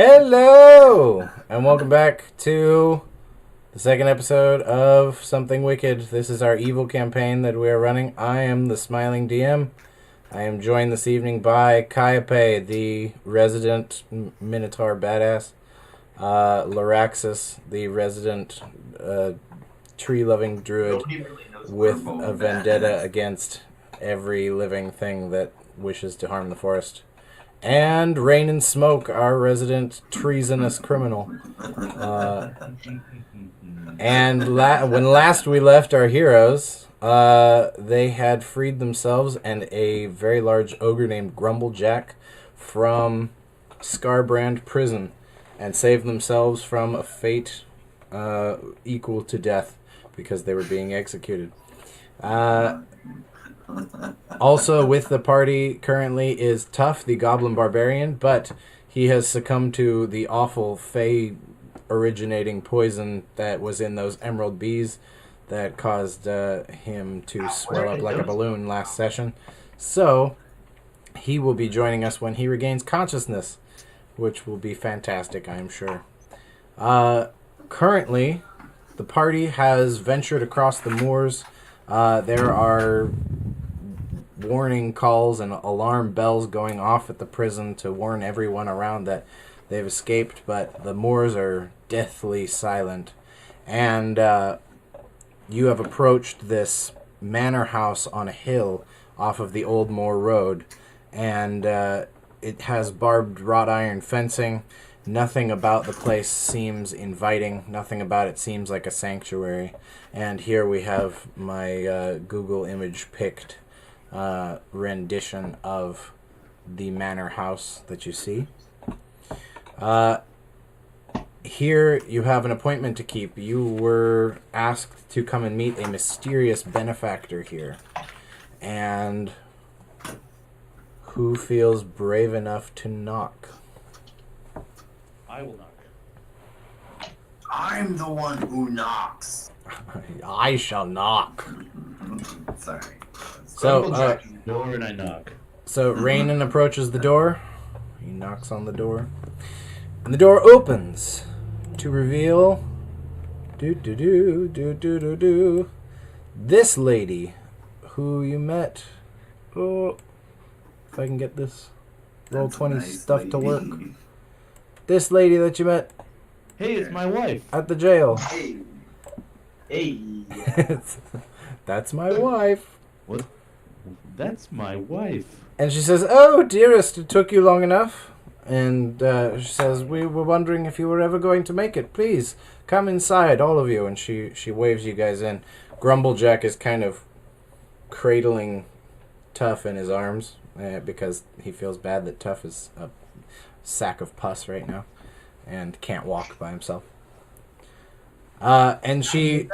Hello, and welcome back to the second episode of Something Wicked. This is our evil campaign that we are running. I am the Smiling DM. I am joined this evening by Kiape, the resident Minotaur badass, Loraxus, the resident tree-loving druid with a vendetta against every living thing that wishes to harm the forest. And Raynen Smoake, our resident treasonous criminal. When last we left our heroes, they had freed themselves and a very large ogre named Grumblejack from Scarbrand prison and saved themselves from a fate equal to death because they were being executed. Also with the party currently is Tough, the Goblin Barbarian, but he has succumbed to the awful Fey originating poison that was in those emerald bees that caused him to swell up like a balloon last session. So he will be joining us when he regains consciousness, which will be fantastic, I am sure. Currently, the party has ventured across the moors. There are warning calls and alarm bells going off at the prison to warn everyone around that they've escaped, but the moors are deathly silent. And you have approached this manor house on a hill off of the Old Moor Road, and it has barbed wrought iron fencing. Nothing about the place seems inviting. Nothing about it seems like a sanctuary. And here we have my Google image picked rendition of the manor house that you see. Here you have an appointment to keep. You were asked to come and meet a mysterious benefactor here. And who feels brave enough to knock? I will knock. I'm the one who knocks. I shall knock. Sorry. So, door and I knock. So Raynen approaches the door. He knocks on the door. And the door opens to reveal this lady who you met. Oh, if I can get this Roll20 nice stuff lady. to work. This lady that you met Hey, it's my wife. at the jail. Hey. Hey. That's my wife. What? That's my wife. And she says, "Oh, dearest, it took you long enough." And she says, "We were wondering if you were ever going to make it. Please, come inside, all of you." And she waves you guys in. Grumblejack is kind of cradling Tough in his arms because he feels bad that Tough is a sack of pus right now and can't walk by himself. And she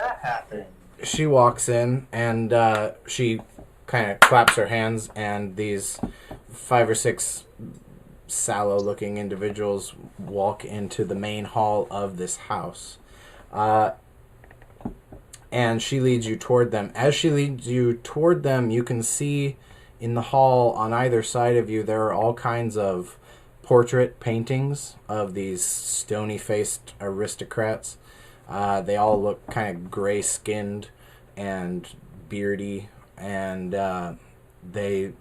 walks in and she kind of claps her hands, and these 5 or 6 sallow-looking individuals walk into the main hall of this house. And she leads you toward them. As she leads you toward them, you can see in the hall on either side of you there are all kinds of portrait paintings of these stony-faced aristocrats. They all look kind of gray-skinned and beardy, and they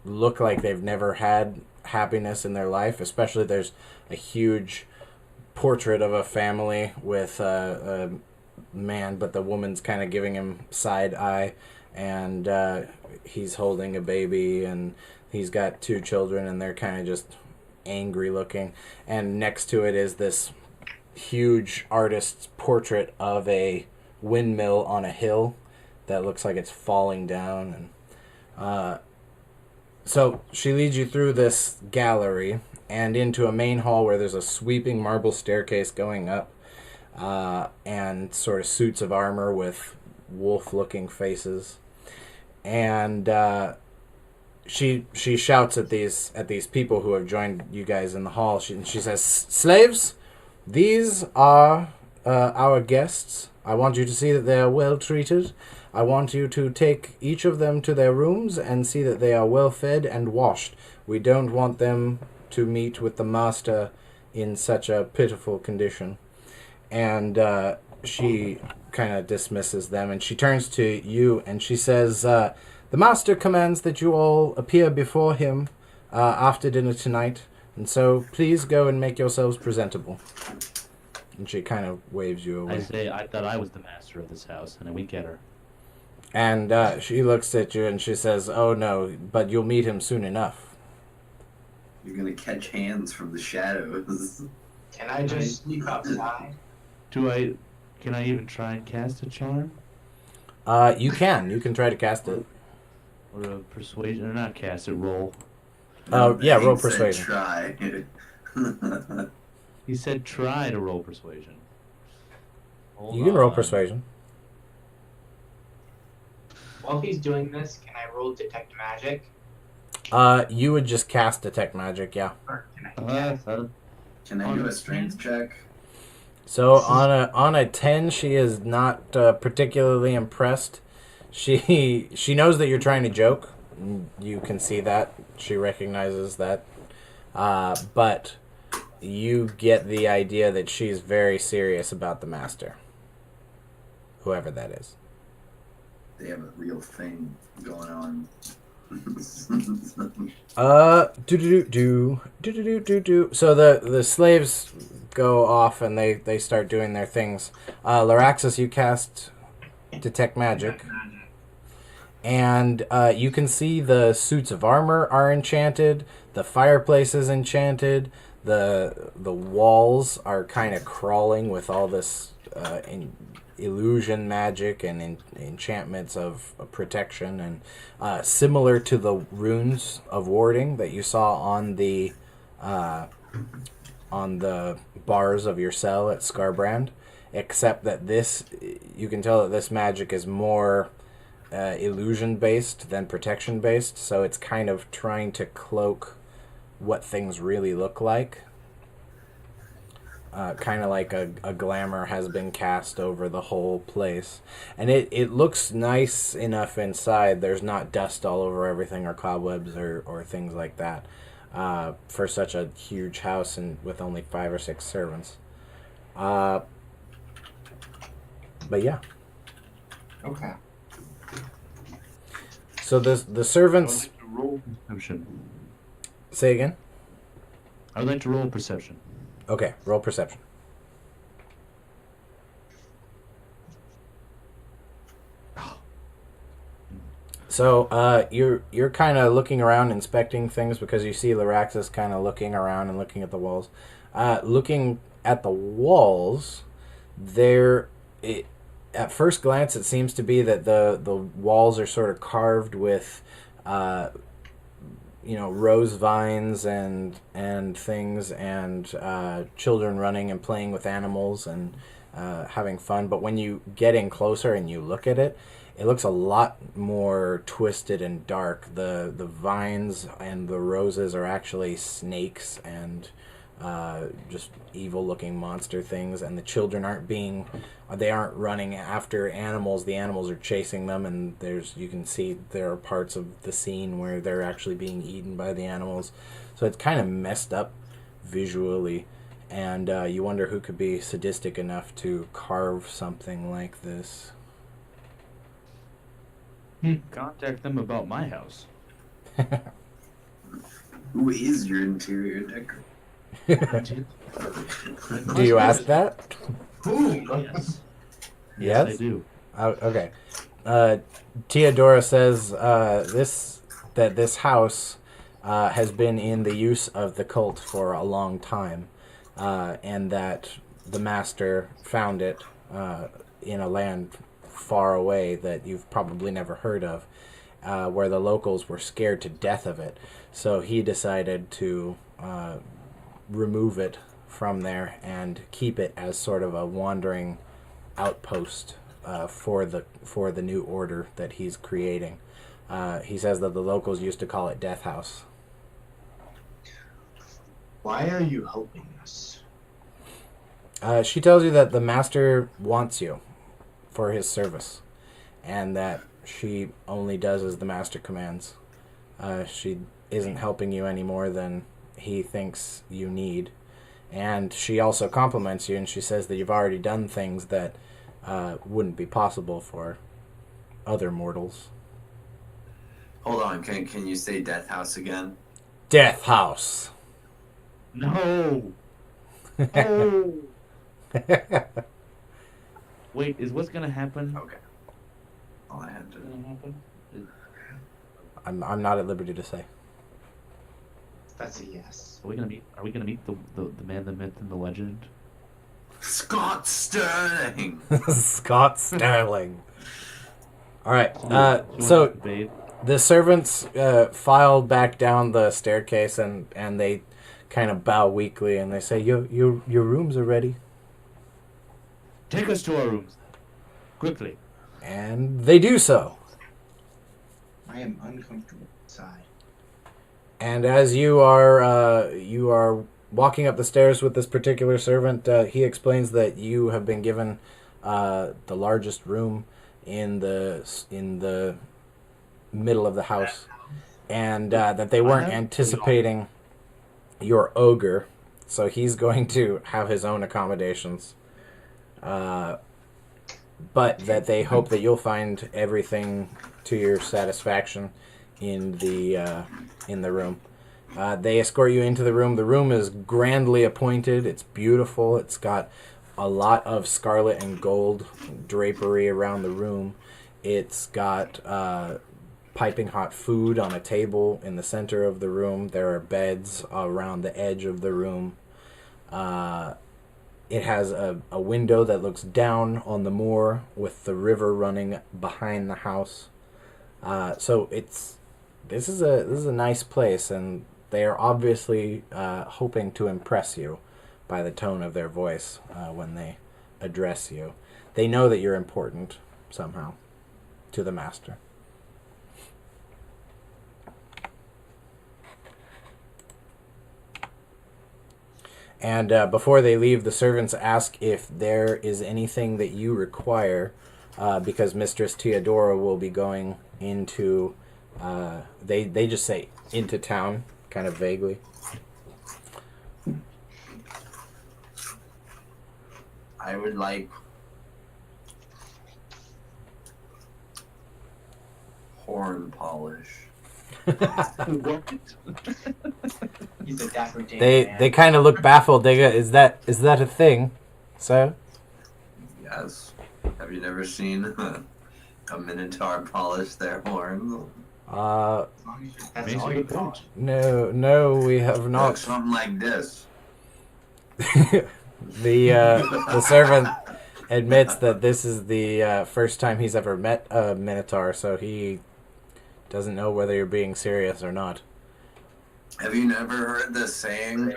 look like they've never had happiness in their life. Especially there's a huge portrait of a family with a man, but the woman's kind of giving him side eye, and he's holding a baby, and he's got 2 children, and they're kind of just angry looking. And next to it is this huge artist's portrait of a windmill on a hill that looks like it's falling down. And so she leads you through this gallery and into a main hall where there's a sweeping marble staircase going up, and sort of suits of armor with wolf-looking faces. And she shouts at these people who have joined you guys in the hall. She says, "Slaves, these are our guests. I want you to see that they are well treated. I want you to take each of them to their rooms and see that they are well fed and washed. We don't want them to meet with the master in such a pitiful condition. And she kind of dismisses them, and she turns to you and she says, the master commands that you all appear before him after dinner tonight, and so please go and make yourselves presentable. And she kind of waves you away. I say, I thought I was the master of this house, and I wink at her. And she looks at you and she says, oh no, but you'll meet him soon enough. You're gonna catch hands from the shadows. Can I just sneak outside? Can I even try and cast a charm? You can try to cast it. Or a persuasion, or not cast it, roll. Yeah, roll Hank said persuasion. Try. He said try to roll persuasion. You can roll on. persuasion. While he's doing this, can I roll detect magic? You would just cast detect magic, yeah. Or can I Can I do a strength check? So on a 10, she is not particularly impressed. She knows that you're trying to joke. You can see that. She recognizes that. But you get the idea that she's very serious about the master. Whoever that is. They have a real thing going on. So the slaves go off and they start doing their things. Loraxus, you cast detect magic. And you can see the suits of armor are enchanted, the fireplace is enchanted, the walls are kind of crawling with all this illusion magic and enchantments of protection, and similar to the runes of warding that you saw on the bars of your cell at Scarbrand, except that this, you can tell that this magic is more illusion based than protection based, so it's kind of trying to cloak what things really look like. Kind of like a glamour has been cast over the whole place. And it looks nice enough inside. There's not dust all over everything or cobwebs or things like that for such a huge house and with only 5 or 6 servants. But yeah. Okay. So the I would servants... like to roll perception. Say again? I would like to roll perception. Okay, roll perception. So you're kind of looking around, inspecting things because you see Loraxus kind of looking around and looking at the walls. Looking at the walls, at first glance, it seems to be that the walls are sort of carved with, rose vines and things, and children running and playing with animals and having fun. But when you get in closer and you look at it, it looks a lot more twisted and dark. The vines and the roses are actually snakes and just evil-looking monster things. And the children they aren't running after animals. The animals are chasing them, and you can see there are parts of the scene where they're actually being eaten by the animals. So it's kind of messed up visually, and you wonder who could be sadistic enough to carve something like this. Contact them about my house. Who is your interior decorator? Do you ask that? Yes. Yes? I do. Okay. Teodora says this house has been in the use of the cult for a long time, and that the master found it in a land far away that you've probably never heard of, where the locals were scared to death of it. So he decided to remove it from there and keep it as sort of a wandering outpost for the new order that he's creating. He says that the locals used to call it Death House. Why are you helping us? She tells you that the master wants you for his service, and that she only does as the master commands. She isn't helping you any more than he thinks you need, And she also compliments you, and she says that you've already done things that wouldn't be possible for other mortals. Hold on, can you say Death House again? Death House. No. Oh. Wait, is what's gonna happen? Okay. All I had to. Gonna happen? I'm not at liberty to say. That's a yes. Are we gonna meet the man, the myth, and the legend? Scott Sterling! Scott Sterling. All right. She wants So to bathe. the servants filed back down the staircase, and they kind of bow weakly, and they say, "Your rooms are ready." Take us to our rooms, quickly. And they do so. I am uncomfortable inside. And as you are walking up the stairs with this particular servant, he explains that you have been given the largest room in the middle of the house, and that they weren't anticipating your ogre, so he's going to have his own accommodations. But that they hope that you'll find everything to your satisfaction in the room. They escort you into the room. The room is grandly appointed. It's beautiful. It's got a lot of scarlet and gold drapery around the room. It's got piping hot food on a table in the center of the room. There are beds around the edge of the room. It has a window that looks down on the moor with the river running behind the house. So this is a nice place, and they are obviously hoping to impress you by the tone of their voice when they address you. They know that you're important somehow to the master. And before they leave, the servants ask if there is anything that you require, because Mistress Teodora will be going into, they just say into town, kind of vaguely. I would like horn polish. What? He's a dapper Dan man. They kind of look baffled. They go, is that a thing, sir? Yes. Have you never seen a Minotaur polish their horns? That's Makes all a you good want. No, we have Look, not. something like this. The servant admits that this is the first time he's ever met a Minotaur, so he doesn't know whether you're being serious or not. Have you never heard the saying,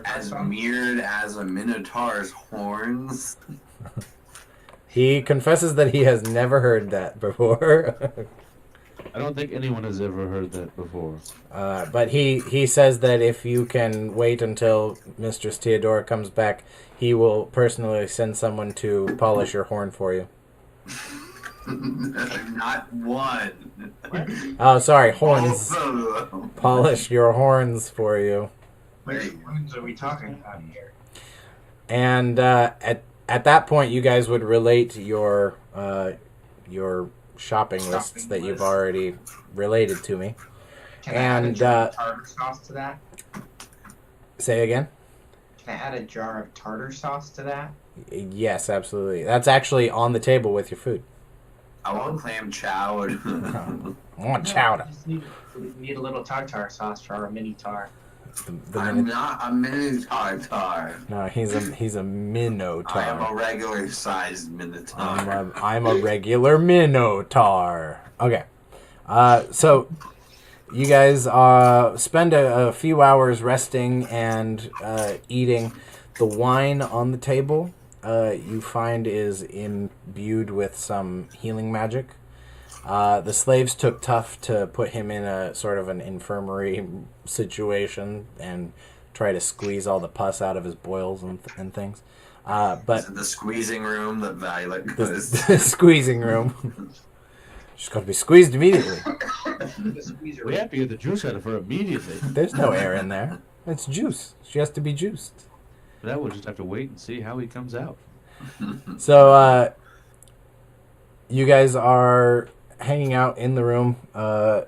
as mirrored as a Minotaur's horns? He confesses that he has never heard that before. I don't think anyone has ever heard that before. But he says that if you can wait until Mistress Teodora comes back, he will personally send someone to polish your horn for you. Not one. Oh, sorry, horns. Both of them. Polish your horns for you. Which ones are we talking about here? And at that point, you guys would relate your shopping lists that you've already related to me. Can I add a jar of tartar sauce to that? Say again? Can I add a jar of tartar sauce to that? Yes, absolutely. That's actually on the table with your food. I want clam chowder. I want chowder. We need a little tartar sauce for our mini tar. I'm not a Minotaur. No, he's a Minotaur. I am a regular sized Minotaur. I'm a regular Minotaur. Okay. So you guys spend a few hours resting and eating. The wine on the table you find is imbued with some healing magic. The slaves took tough to put him in a sort of an infirmary situation and try to squeeze all the pus out of his boils and things. But Is it the squeezing room that Violet goes? the squeezing room. She's got to be squeezed immediately. We have to get the juice out of her immediately. There's no air in there. It's juice. She has to be juiced. But that we'll just have to wait and see how he comes out. So, you guys are hanging out in the room.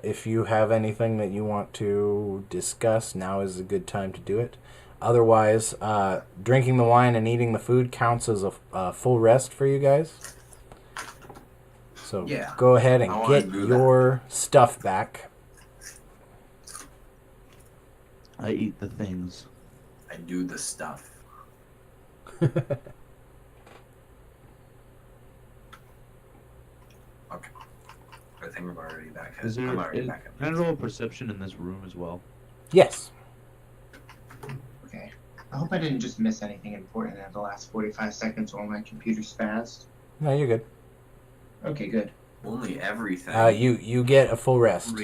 If you have anything that you want to discuss, now is a good time to do it. Otherwise, drinking the wine and eating the food counts as a full rest for you guys. So Yeah, go ahead and I wanna get do your stuff back. I eat the things. I do the stuff. Okay. I think I'm already back. Is I'm there already back. can I roll a perception in this room as well? Yes. Okay. I hope I didn't just miss anything important in the last 45 seconds while my computer spazzed. No, you're good. Okay, good. Only everything. You get a full rest.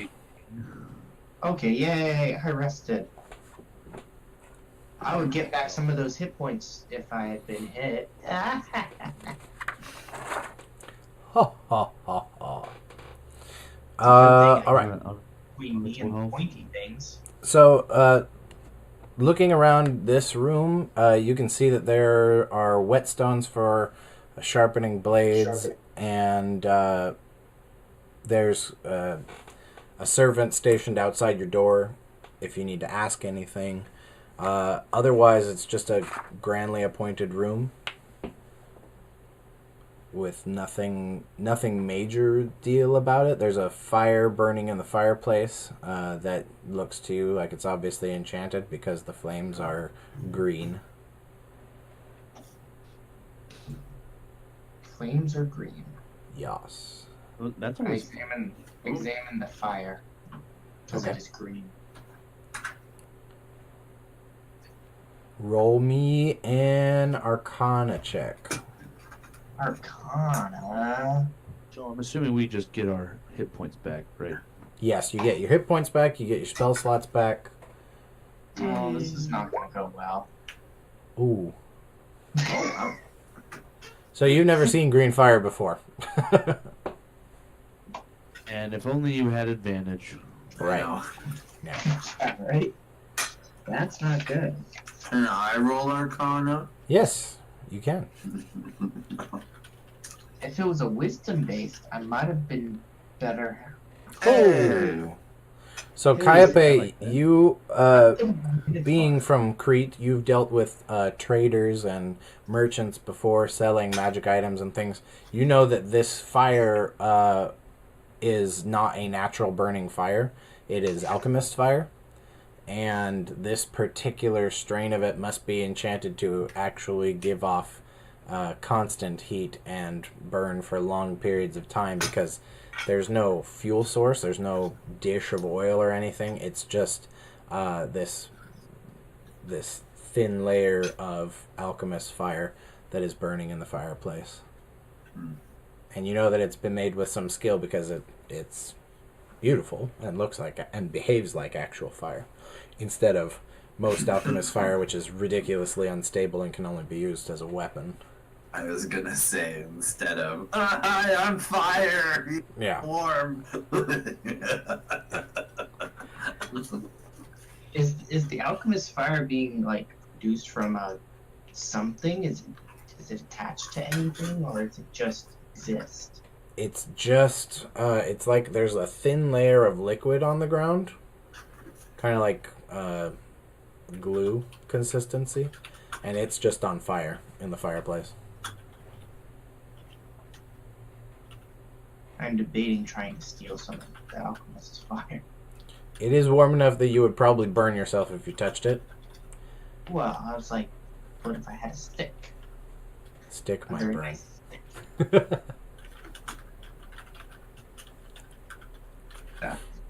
Okay, yay! I rested. I would get back some of those hit points if I had been hit. Ha ha ha ha. All right. Between me and the pointy things. So, looking around this room, you can see that there are whetstones for sharpening blades, and there's a servant stationed outside your door if you need to ask anything. Otherwise, it's just a grandly appointed room with nothing major deal about it. There's a fire burning in the fireplace that looks to you like it's obviously enchanted because the flames are green. Flames are green. Yes. Well, that's I always examine the fire because Okay. it is green. Roll me an Arcana check. Arcana. So I'm assuming we just get our hit points back, right? Yes, you get your hit points back, you get your spell slots back. Oh, this is not going to go well. Ooh. Oh, wow. So you've never seen green fire before. And if only you had advantage. Right. I know. Yeah. Right? That's not good. Can I roll Arcana? Yes, you can. If it was a wisdom based, I might have been better. Oh. So Hey, Kiape, I like that. you being from Crete, you've dealt with traders and merchants before selling magic items and things. You know that this fire is not a natural burning fire. It is alchemist fire. And this particular strain of it must be enchanted to actually give off constant heat and burn for long periods of time because there's no fuel source, there's no dish of oil or anything. It's just this thin layer of alchemist fire that is burning in the fireplace. And you know that it's been made with some skill because it's beautiful and looks like and behaves like actual fire, instead of most alchemist fire, which is ridiculously unstable and can only be used as a weapon. I was gonna say instead of I'm fire, Yeah. warm. Is the alchemist fire being like produced from something? Is it attached to anything, or is it just exist? It's just, it's like there's a thin layer of liquid on the ground, kind of like glue consistency, and it's just on fire in the fireplace. I'm debating trying to steal some of the alchemist's fire. It is warm enough that you would probably burn yourself if you touched it. Well, I was like, what if I had a stick? Stick A might very burn. nice stick.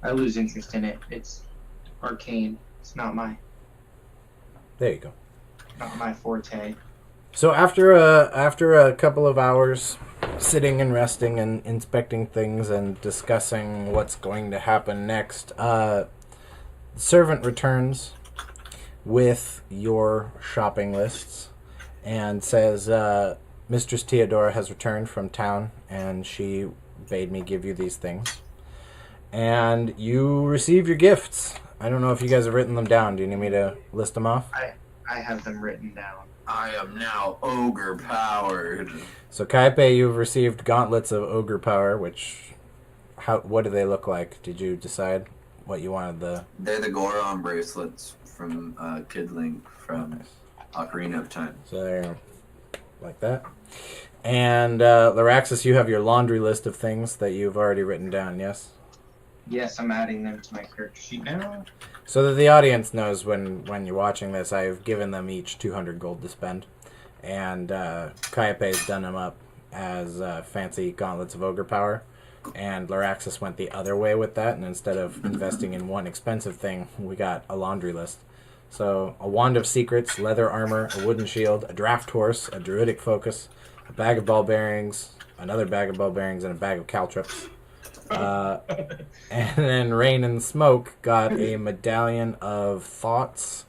I lose interest in it. It's arcane. It's not my There you go. forte. So after a couple of hours sitting and resting and inspecting things and discussing what's going to happen next, the servant returns with your shopping lists and says, Mistress Theodora has returned from town and she bade me give you these things. And you receive your gifts. I don't know if you guys have written them down. Do you need me to list them off? I have them written down. I am now ogre powered. So Kiape, you've received gauntlets of ogre power, which, what do they look like? Did you decide what you wanted the... They're the Goron bracelets from Kid Link from Ocarina of Time. So they're like that. And Loraxus, you have your laundry list of things that you've already written down, yes? Yes, I'm adding them to my character sheet now. So that the audience knows when you're watching this, I've given them each 200 gold to spend. And Kiape's done them up as fancy gauntlets of ogre power. And Loraxus went the other way with that, and instead of investing in one expensive thing, we got a laundry list. So a wand of secrets, leather armor, a wooden shield, a draft horse, a druidic focus, a bag of ball bearings, another bag of ball bearings, and a bag of caltrops. And then Raynen Smoake got a medallion of thoughts,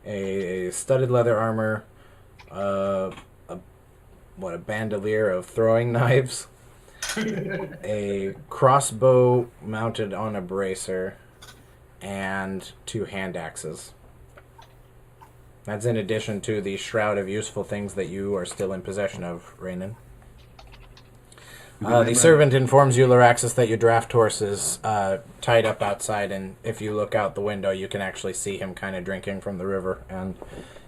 a studded leather armor, a bandolier of throwing knives, a crossbow mounted on a bracer, and 2 hand axes. That's in addition to the shroud of useful things that you are still in possession of, Raynen. The servant informs you, Loraxus, that your draft horse is tied up outside, and if you look out the window, you can actually see him kind of drinking from the river, and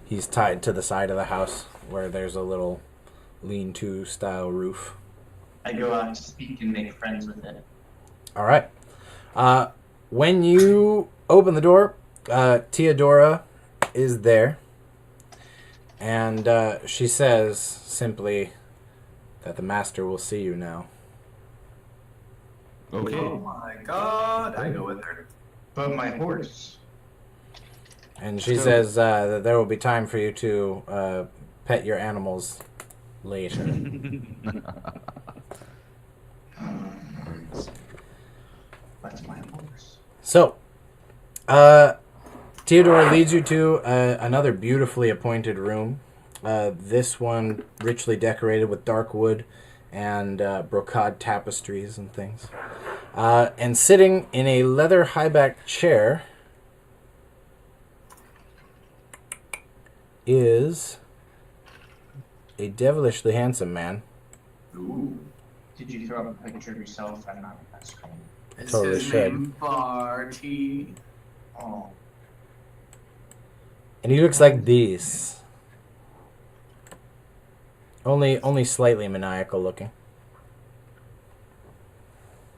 he's tied to the side of the house where there's a little lean-to style roof. I go out to speak and make friends with it. All right. When you open the door, Theodora is there, and she says simply that the master will see you now. Okay. Oh my god. I go with her. But my horse. And she says that there will be time for you to pet your animals later. That's my horse. So, Theodora leads you to another beautifully appointed room. This one richly decorated with dark wood and brocade tapestries and things. And sitting in a leather high-backed chair is a devilishly handsome man. Ooh. Did you throw up a picture of yourself? I'm not a screen. Is Totally his should. name Barty? Oh. And he looks like this. Only slightly maniacal looking.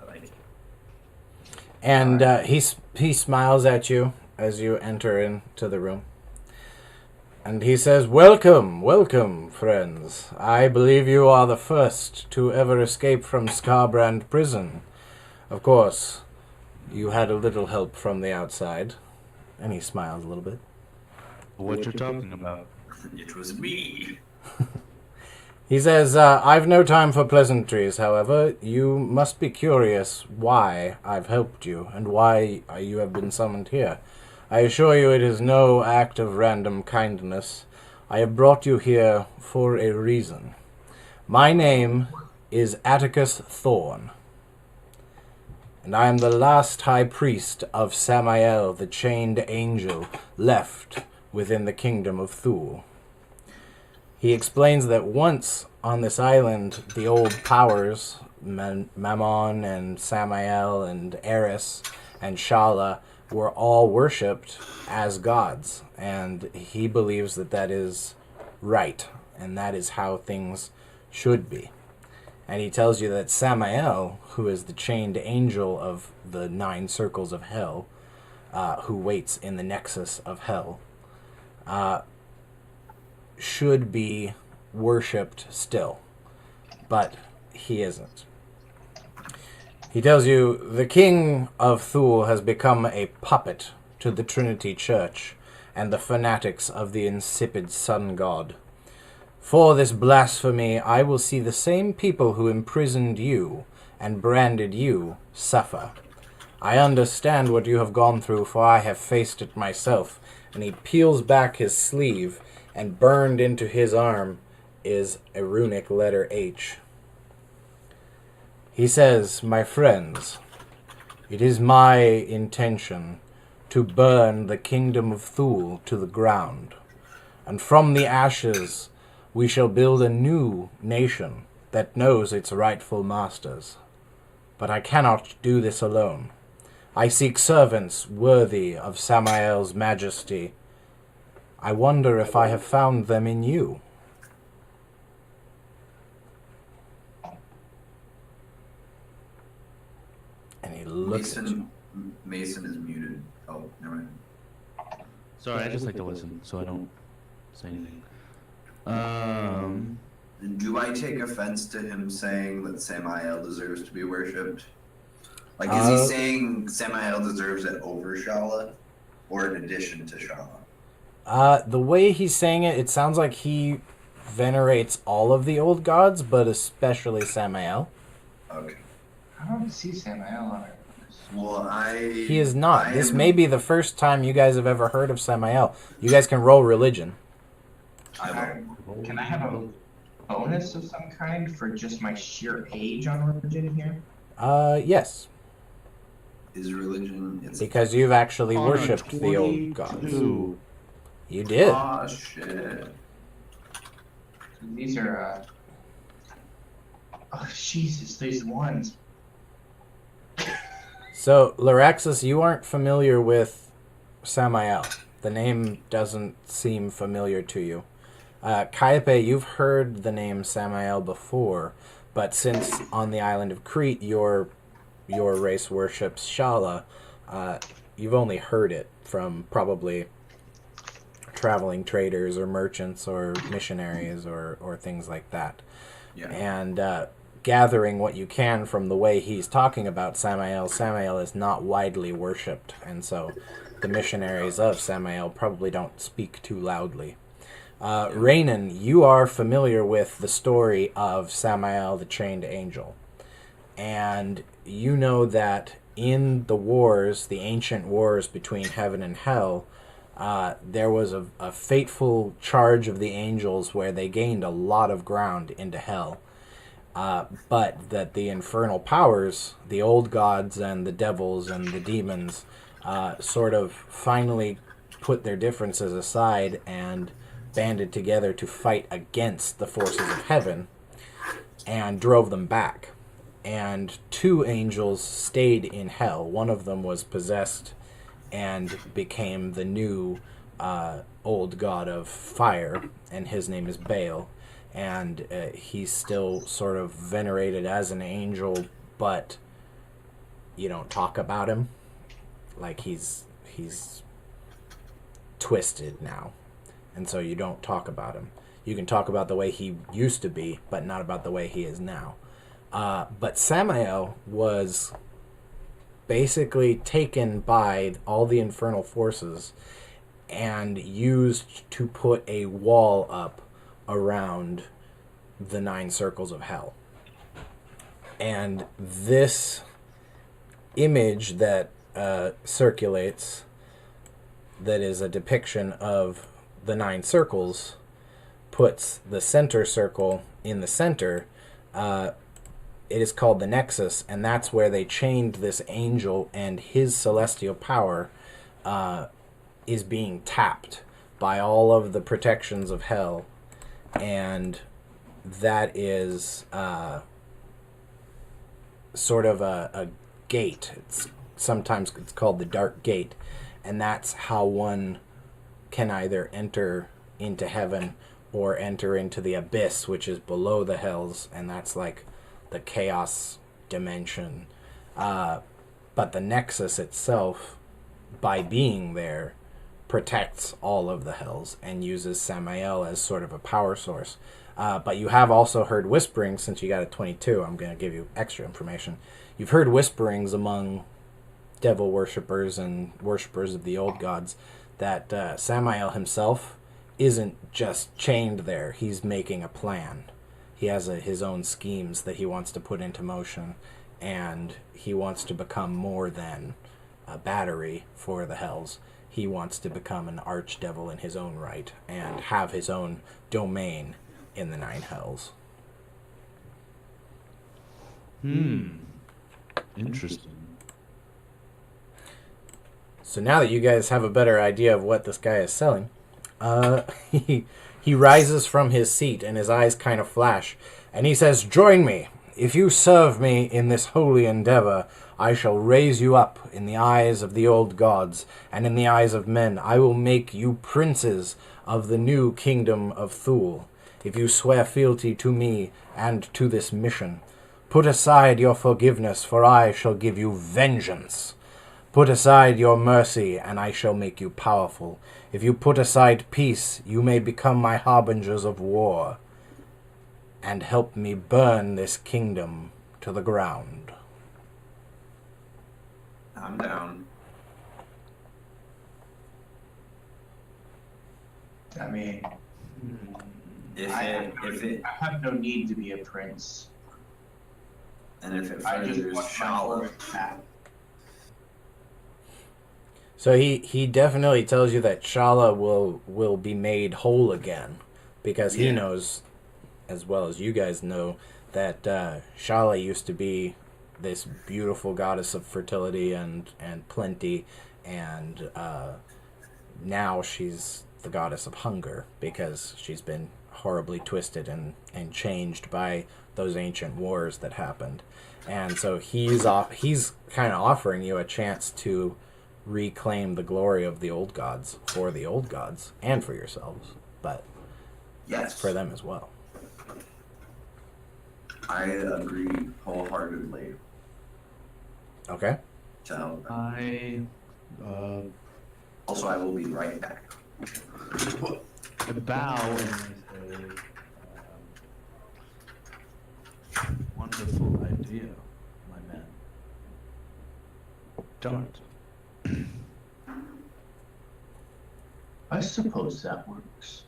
I like it. And he smiles at you as you enter into the room. And he says, "Welcome, welcome, friends. I believe you are the first to ever escape from Scarbrand prison. Of course, you had a little help from the outside." And he smiles a little bit. What you're talking about? It was me. He says, "I've no time for pleasantries, however. You must be curious why I've helped you, and why you have been summoned here. I assure you it is no act of random kindness. I have brought you here for a reason. My name is Atticus Thorn, and I am the last high priest of Samael, the chained angel, left within the Kingdom of Thule." He explains that once on this island, the old powers, Mammon and Samael and Eris and Shala, were all worshipped as gods, and he believes that that is right, and that is how things should be. And he tells you that Samael, who is the chained angel of the 9 circles of hell, who waits in the nexus of hell, should be worshipped still, but he isn't. He tells you the King of Thule has become a puppet to the Trinity Church and the fanatics of the insipid sun god. For this blasphemy, I will see the same people who imprisoned you and branded you suffer. I understand what you have gone through, for I have faced it myself." And he peels back his sleeve, and burned into his arm is a runic letter H. He says, "My friends, it is my intention to burn the Kingdom of Thule to the ground. And from the ashes we shall build a new nation that knows its rightful masters. But I cannot do this alone. I seek servants worthy of Samael's majesty. I wonder if I have found them in you. And he looks at you. Mason is muted. Oh, never mind. Sorry, I just like to listen, so I don't say anything. Do I take offense to him saying that Samael deserves to be worshipped? Like, is he saying Samael deserves it over Shala, or in addition to Shala? The way he's saying it, it sounds like he venerates all of the old gods, but especially Samael. Okay. I don't see Samael on it. Well, He is not. This may be the first time you guys have ever heard of Samael. You guys can roll religion. Can I have a bonus of some kind for just my sheer age on religion here? Yes. Is religion... Because you've actually worshipped the old gods. You did. Oh, shit. These are, oh, Jesus, these ones. So, Loraxus, you aren't familiar with Samael. The name doesn't seem familiar to you. Kiape, you've heard the name Samael before, but since on the island of Crete your race worships Shala, you've only heard it from probably traveling traders or merchants or missionaries or things like that. Yeah. And gathering what you can from the way he's talking about Samael is not widely worshipped, and so the missionaries of Samael probably don't speak too loudly. Raynen, you are familiar with the story of Samael the Chained Angel, and you know that in the wars, the ancient wars between heaven and hell, there was a fateful charge of the angels where they gained a lot of ground into hell. But that the infernal powers, the old gods and the devils and the demons, sort of finally put their differences aside and banded together to fight against the forces of heaven and drove them back. And 2 angels stayed in hell. One of them was possessed and became the new old god of fire, and his name is Baal. And he's still sort of venerated as an angel, but you don't talk about him. Like he's twisted now, and so you don't talk about him. You can talk about the way he used to be, but not about the way he is now. But Samael was basically taken by all the infernal forces and used to put a wall up around the 9 circles of hell. And this image that circulates, that is a depiction of the 9 circles, puts the center circle in the center. It is called the Nexus, and that's where they chained this angel, and his celestial power is being tapped by all of the protections of hell. And that is sort of a gate. Sometimes it's called the Dark Gate, and that's how one can either enter into heaven or enter into the abyss, which is below the hells, and that's like the chaos dimension. But the Nexus itself, by being there, protects all of the hells and uses Samael as sort of a power source. But you have also heard whisperings, since you got a 22, I'm going to give you extra information. You've heard whisperings among devil worshippers and worshippers of the old gods that Samael himself isn't just chained there. He's making a plan. He has his own schemes that he wants to put into motion, and he wants to become more than a battery for the hells. He wants to become an archdevil in his own right and have his own domain in the 9 hells. Interesting. So now that you guys have a better idea of what this guy is selling, He rises from his seat and his eyes kind of flash, and he says, "Join me. If you serve me in this holy endeavor, I shall raise you up in the eyes of the old gods, and in the eyes of men. I will make you princes of the new kingdom of Thule. If you swear fealty to me and to this mission, put aside your forgiveness, for I shall give you vengeance. Put aside your mercy, and I shall make you powerful. If you put aside peace, you may become my harbingers of war, and help me burn this kingdom to the ground." I'm down. I mean, If I it have no need to be a prince. and if it I just furthers want my Shala, horse back. So he definitely tells you that Shala will be made whole again, because he Yeah. knows, as well as you guys know, that Shala used to be this beautiful goddess of fertility and plenty, and now she's the goddess of hunger because she's been horribly twisted and changed by those ancient wars that happened. And so he's kind of offering you a chance to reclaim the glory of the old gods for the old gods and for yourselves, but yes, for them as well. I agree wholeheartedly Okay. to help. I Also, I will be right back. bow and I say, wonderful idea, my man. Don't. I suppose that works.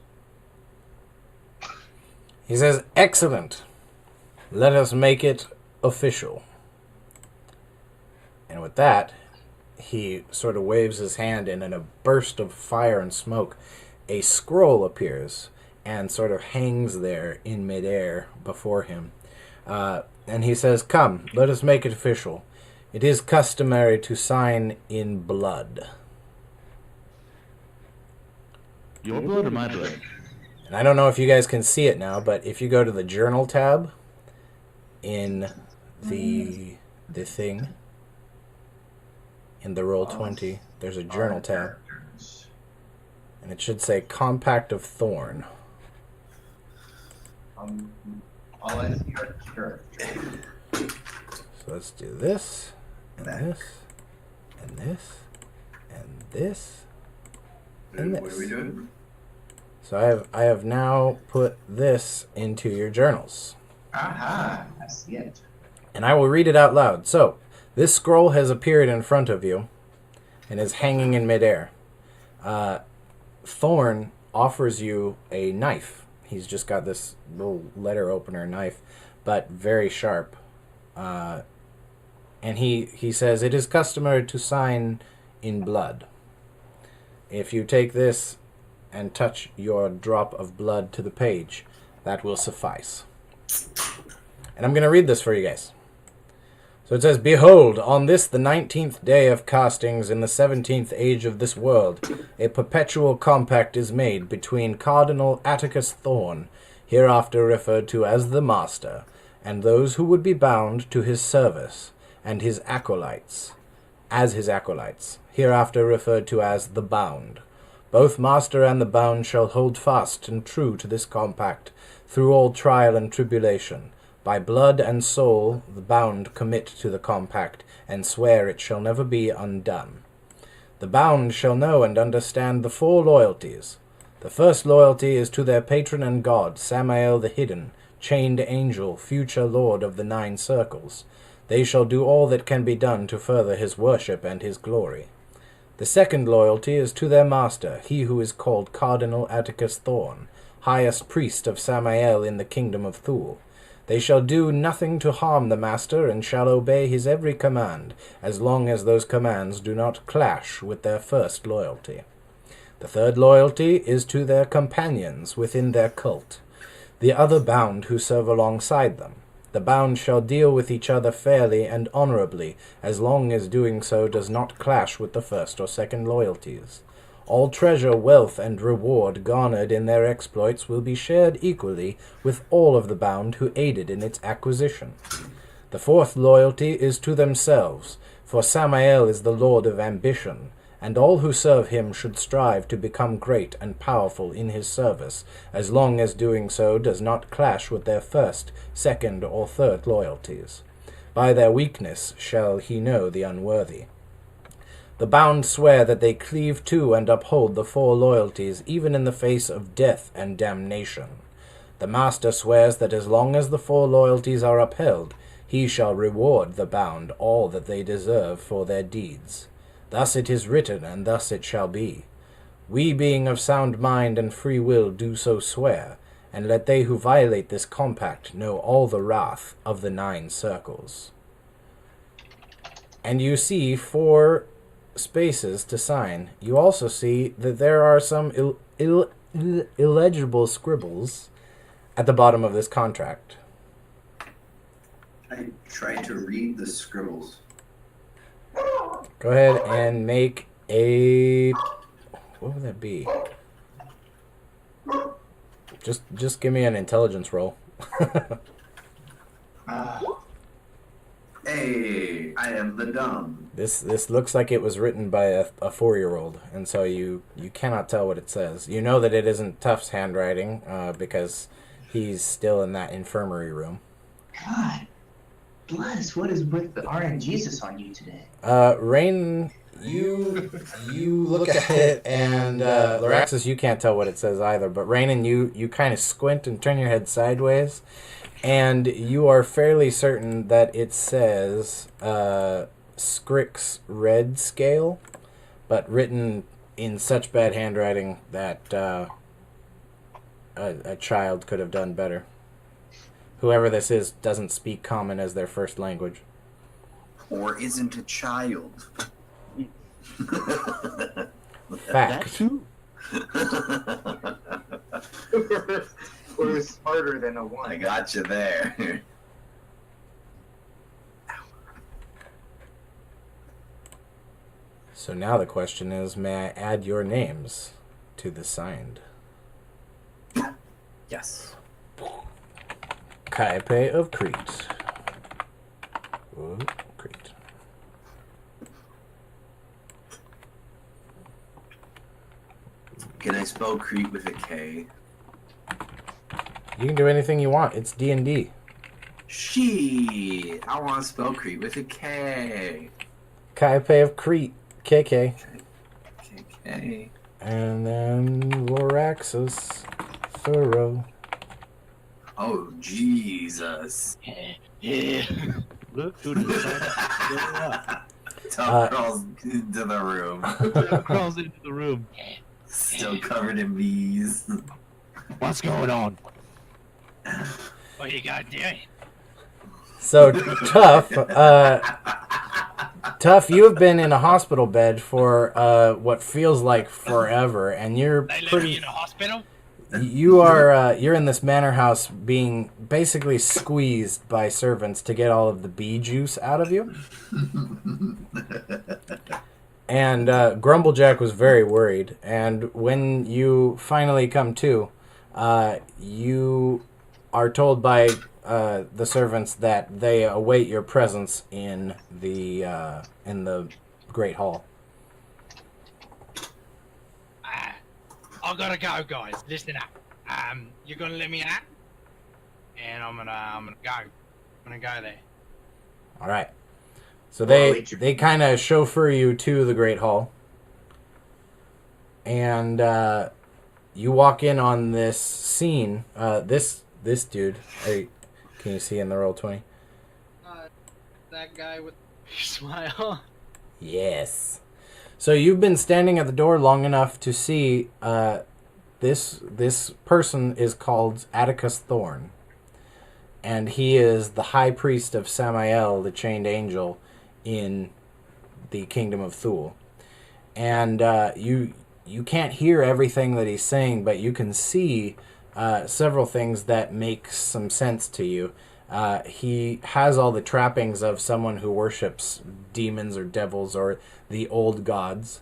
He says, "Excellent. Let us make it official." And with that, he sort of waves his hand, and in a burst of fire and smoke, a scroll appears and sort of hangs there in midair before him. And he says, "Come, let us make it official. It is customary to sign in blood." Your blood or my blood? And I don't know if you guys can see it now, but if you go to the journal tab in the thing, in the Roll20, there's a journal tab, and it should say Compact of Thorn. I'll let your character. So let's do this, and this, and this, and this, and What are we this. doing? So I have now put this into your journals, Aha! I see it. and I will read it out loud. So this scroll has appeared in front of you and is hanging in midair. Thorn offers you a knife. He's just got this little letter opener knife, but very sharp. And he says, "It is customary to sign in blood. If you take this and touch your drop of blood to the page, that will suffice." And I'm going to read this for you guys. So it says, "Behold, on this the 19th day of castings in the 17th age of this world, a perpetual compact is made between Cardinal Atticus Thorn, hereafter referred to as the Master, and those who would be bound to his service, and his acolytes, hereafter referred to as the Bound. Both Master and the Bound shall hold fast and true to this compact through all trial and tribulation. By blood and soul the Bound commit to the compact, and swear it shall never be undone. The Bound shall know and understand the 4 loyalties. The first loyalty is to their patron and god, Samael the Hidden, chained angel, future lord of the 9 circles. They shall do all that can be done to further his worship and his glory. The second loyalty is to their master, he who is called Cardinal Atticus Thorn, highest priest of Samael in the Kingdom of Thule. They shall do nothing to harm the master, and shall obey his every command, as long as those commands do not clash with their first loyalty. The third loyalty is to their companions within their cult, the other Bound who serve alongside them. The Bound shall deal with each other fairly and honorably, as long as doing so does not clash with the first or second loyalties. All treasure, wealth, and reward garnered in their exploits will be shared equally with all of the bound who aided in its acquisition. The fourth loyalty is to themselves, for Samael is the lord of ambition, and all who serve him should strive to become great and powerful in his service, as long as doing so does not clash with their first, second, or third loyalties. By their weakness shall he know the unworthy. The bound swear that they cleave to and uphold the four loyalties, even in the face of death and damnation. The master swears that as long as the four loyalties are upheld, he shall reward the bound all that they deserve for their deeds. Thus it is written, and thus it shall be. We, being of sound mind and free will, do so swear, and let they who violate this compact know all the wrath of the 9 circles. And you see 4 spaces to sign. You also see that there are some illegible scribbles at the bottom of this contract. I tried to read the scribbles. Go ahead and make a... What would that be? Just give me an intelligence roll. Hey, I am the dumb. This looks like it was written by a 4-year-old, and so you cannot tell what it says. You know that it isn't Tuff's handwriting, because he's still in that infirmary room. God bless, what is with the RNGesus on you today? Raynen, you look at it, and Loraxus, you can't tell what it says either, but Raynen, you kind of squint and turn your head sideways, and you are fairly certain that it says Scrick's Red Scale, but written in such bad handwriting that a child could have done better. Whoever this is doesn't speak Common as their first language. Or isn't a child. Fact. That too? We're smarter than a 1. I got you there. So now the question is, may I add your names to the signed? Yes. Kiape of Crete. Ooh, Crete. Can I spell Crete with a K? You can do anything you want. It's D&D. Shit, I want to spell Crete with a K. Kiape of Crete. KK. K. And then Loraxus Thoreau. Oh, Jesus. Look who decided to go up. Tom crawls into the room. Crawls into the room. Still covered in bees. What's going on? What you got doing? So, Tuff, you have been in a hospital bed for what feels like forever, and you're They left pretty... you in a hospital? You're in this manor house being basically squeezed by servants to get all of the bee juice out of you. And Grumblejack was very worried. And when you finally come to, you are told by the servants that they await your presence in the Great Hall. I gotta go, guys. Listen up. You're gonna let me out, and I'm gonna go. I'm gonna go there. All right. So they kind of chauffeur you to the Great Hall, and you walk in on this scene. This dude. Hey, can you see in the Roll20? That guy with the smile. Yes. So you've been standing at the door long enough to see this person is called Atticus Thorn, and he is the high priest of Samael, the chained angel, in the Kingdom of Thule. And you can't hear everything that he's saying, but you can see several things that make some sense to you. He has all the trappings of someone who worships demons or devils or the old gods,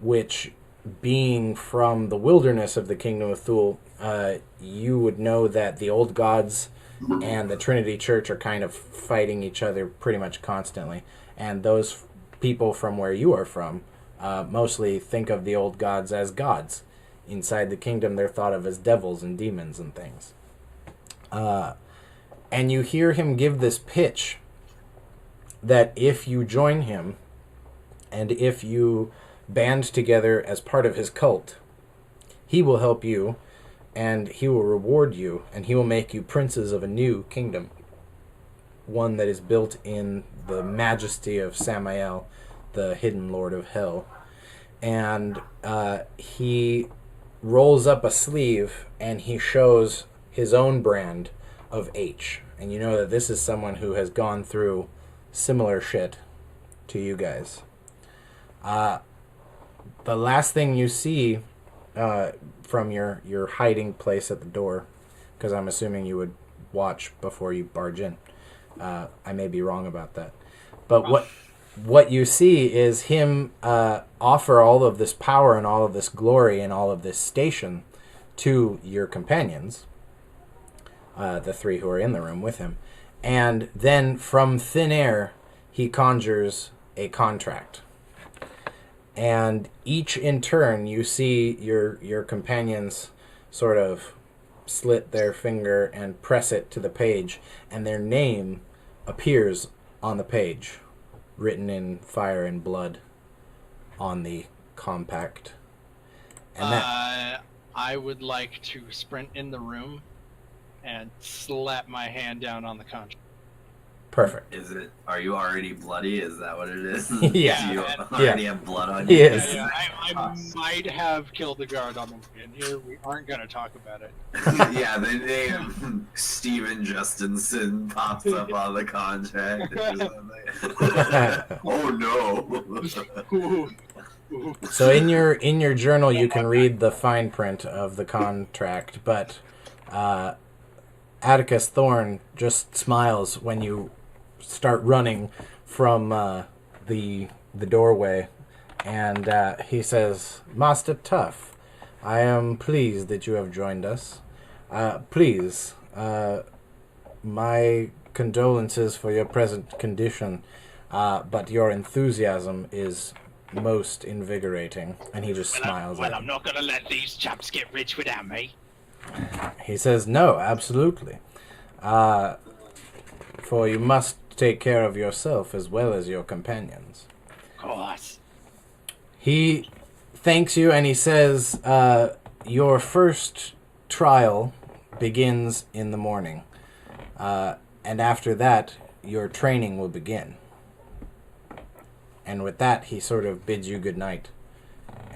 which being from the wilderness of the Kingdom of Thule, you would know that the old gods and the Trinity Church are kind of fighting each other pretty much constantly. And those people from where you are from mostly think of the old gods as gods. Inside the kingdom, they're thought of as devils and demons and things. And you hear him give this pitch that if you join him and if you band together as part of his cult, he will help you and he will reward you and he will make you princes of a new kingdom, one that is built in the majesty of Samael, the hidden lord of hell. And he rolls up a sleeve and he shows his own brand of H. And you know that this is someone who has gone through similar shit to you guys. The last thing you see from your hiding place at the door, because I'm assuming you would watch before you barge in. I may be wrong about that. But what you see is him offer all of this power and all of this glory and all of this station to your companions, the three who are in the room with him. And then from thin air, he conjures a contract. And each in turn, you see your companions sort of slit their finger and press it to the page, and their name appears on the page, written in fire and blood on the compact. And that I would like to sprint in the room and slap my hand down on the contract. perfect. Is it? Are you already bloody? Is that what it is? Yeah. Do you Yeah. already have blood on you? Yes. I might have killed the guard on the way in here. We aren't going to talk about it. Yeah, the name Steven Justinson pops up on the contract. Oh no! Ooh. Ooh. So in your journal, you can read the fine print of the contract, but Atticus Thorn just smiles when you start running from the doorway, and he says, "Master Tough, I am pleased that you have joined us. Please, my condolences for your present condition, but your enthusiasm is most invigorating." And he just smiles at I'm him. not going to let these chaps get rich without me. He says, "No, absolutely. For you must take care of yourself as well as your companions." Of course. He thanks you and he says, "Your first trial begins in the morning. And after that, your training will begin." And with that, he sort of bids you good night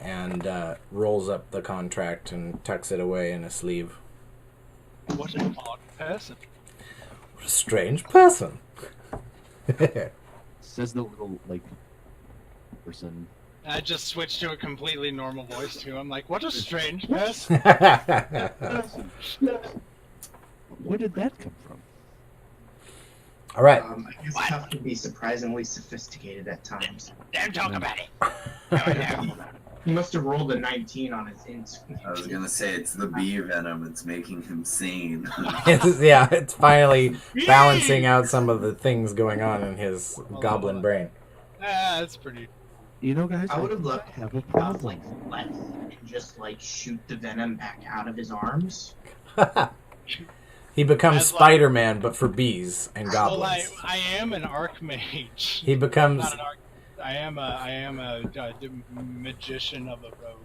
and rolls up the contract and tucks it away in a sleeve. What an odd person. What a strange person. Says the little, like, person. I just switched to a completely normal voice too. I'm like, what a strange person. Where did that come from? All right. I guess Tough can be surprisingly sophisticated at times. Don't talk about it. No. He must have rolled a 19 on his instinct. I was gonna say it's the bee venom. It's making him sane. It's finally balancing out some of the things going on in his goblin brain. That's pretty. You know, guys, I would have loved to have a off problem. like left and just like shoot the venom back out of his arms. He becomes As like- Spider-Man, but for bees and Well, goblins. I am an archmage. He becomes Not an arch. I am a magician of a rogue.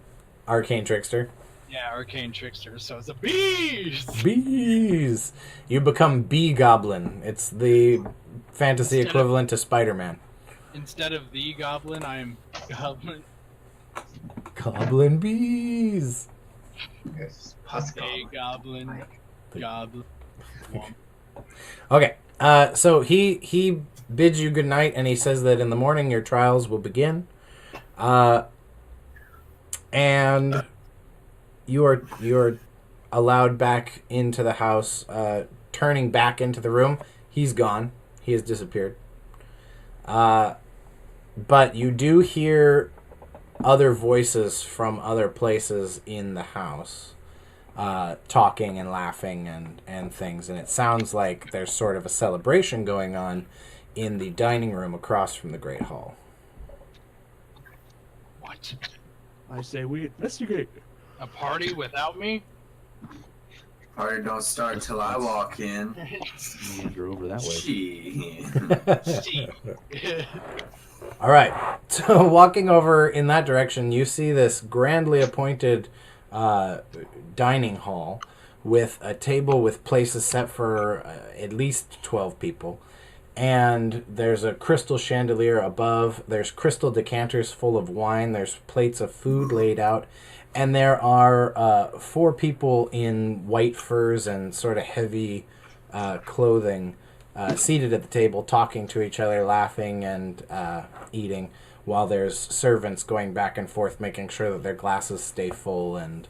arcane trickster. Yeah, arcane trickster. So it's a beast. Bees! You become Bee Goblin. It's the fantasy Instead of- equivalent to Spider-Man. Instead of the goblin, I am goblin. Goblin bees! Yes, pus A goblin. goblin. Goblin. Okay, so he bids you good night, and he says that in the morning your trials will begin. And you are allowed back into the house, turning back into the room. He's gone. He has disappeared. But you do hear other voices from other places in the house, talking and laughing and things. And it sounds like there's sort of a celebration going on in the dining room across from the Great Hall. What? I say we investigate. A party without me? Party don't start till I walk in. Wander over that way. Gee. Steve. All right. So walking over in that direction, you see this grandly appointed dining hall with a table with places set for at least 12 people. And there's a crystal chandelier above. There's crystal decanters full of wine. There's plates of food laid out. And there are 4 people in white furs and sort of heavy clothing seated at the table, talking to each other, laughing and eating, while there's servants going back and forth, making sure that their glasses stay full and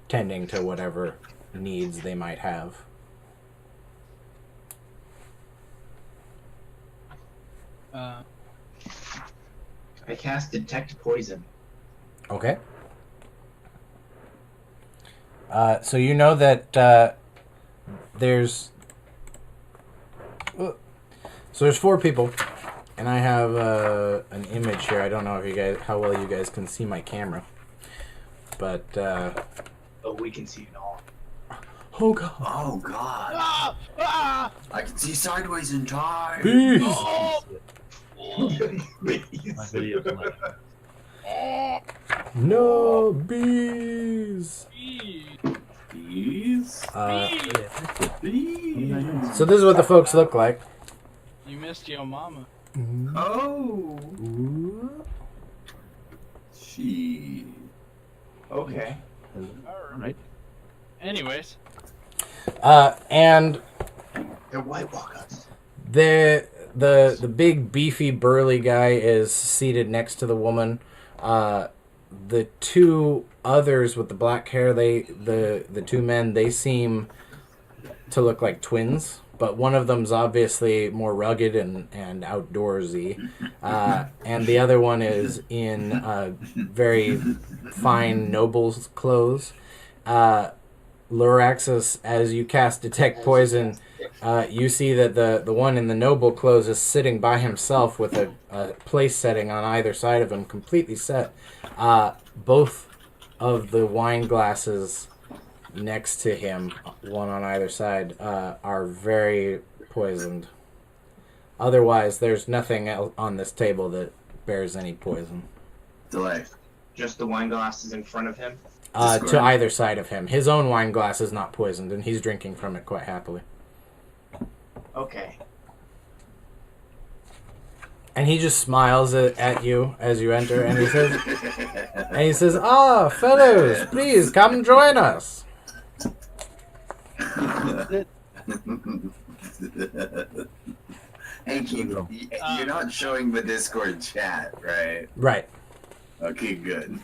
tending to whatever needs they might have. I cast Detect Poison. Okay. So you know that there's 4 people, and I have an image here. I don't know if how well you guys can see my camera, but Oh, we can see it all. oh god, Oh god. Ah! Ah! I can see sideways in time. bees! Oh! My video's playing. Oh! No bees. Bees? Bees? So this is what the folks look like. You missed your mama. Oh. Ooh. She. Okay. Alright. Anyways, And They're White Walkers. the big beefy burly guy is seated next to the woman. The 2 others with the black hair, the 2 men, they seem to look like twins, but one of them's obviously more rugged and outdoorsy, and the other one is in very fine noble's clothes. Loraxus, as you cast Detect Poison, you see that the one in the noble clothes is sitting by himself with a place setting on either side of him, completely set. Both of the wine glasses next to him, one on either side, are very poisoned. Otherwise, there's nothing else on this table that bears any poison. Delay. Just the wine glasses in front of him. To either side of him. His own wine glass is not poisoned, and he's drinking from it quite happily. Okay. And he just smiles at you as you enter, and he says, "Ah, fellows, please come join us." Hey, Keith, you're not showing the Discord chat, right? Right. Okay, good.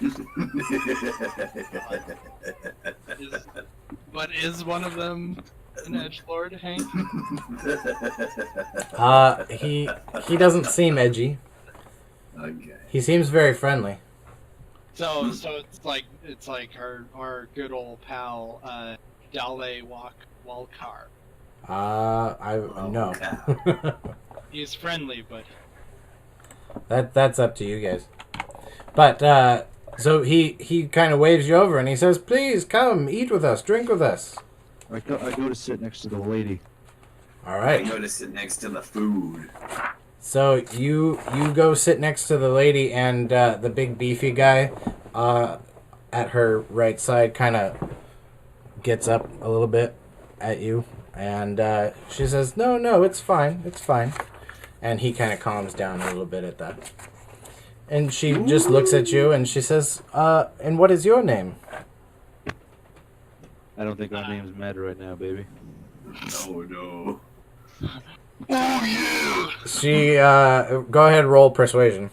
but is one of them an edgelord, Hank? He doesn't seem edgy. Okay. He seems very friendly. So it's like our good old pal Dale Walkar. No. He's friendly, but That's up to you guys. But so he kind of waves you over and he says, "Please come, eat with us, drink with us." I go to sit next to the lady. All I right. go to sit next to the food. So you go sit next to the lady, and the big beefy guy at her right side kind of gets up a little bit at you, and she says, "No, it's fine, it's fine." And he kind of calms down a little bit at that. And she just looks at you and she says, "And what is your name?" I don't think our names matter right now, baby. No. oh yeah. She go ahead, roll persuasion.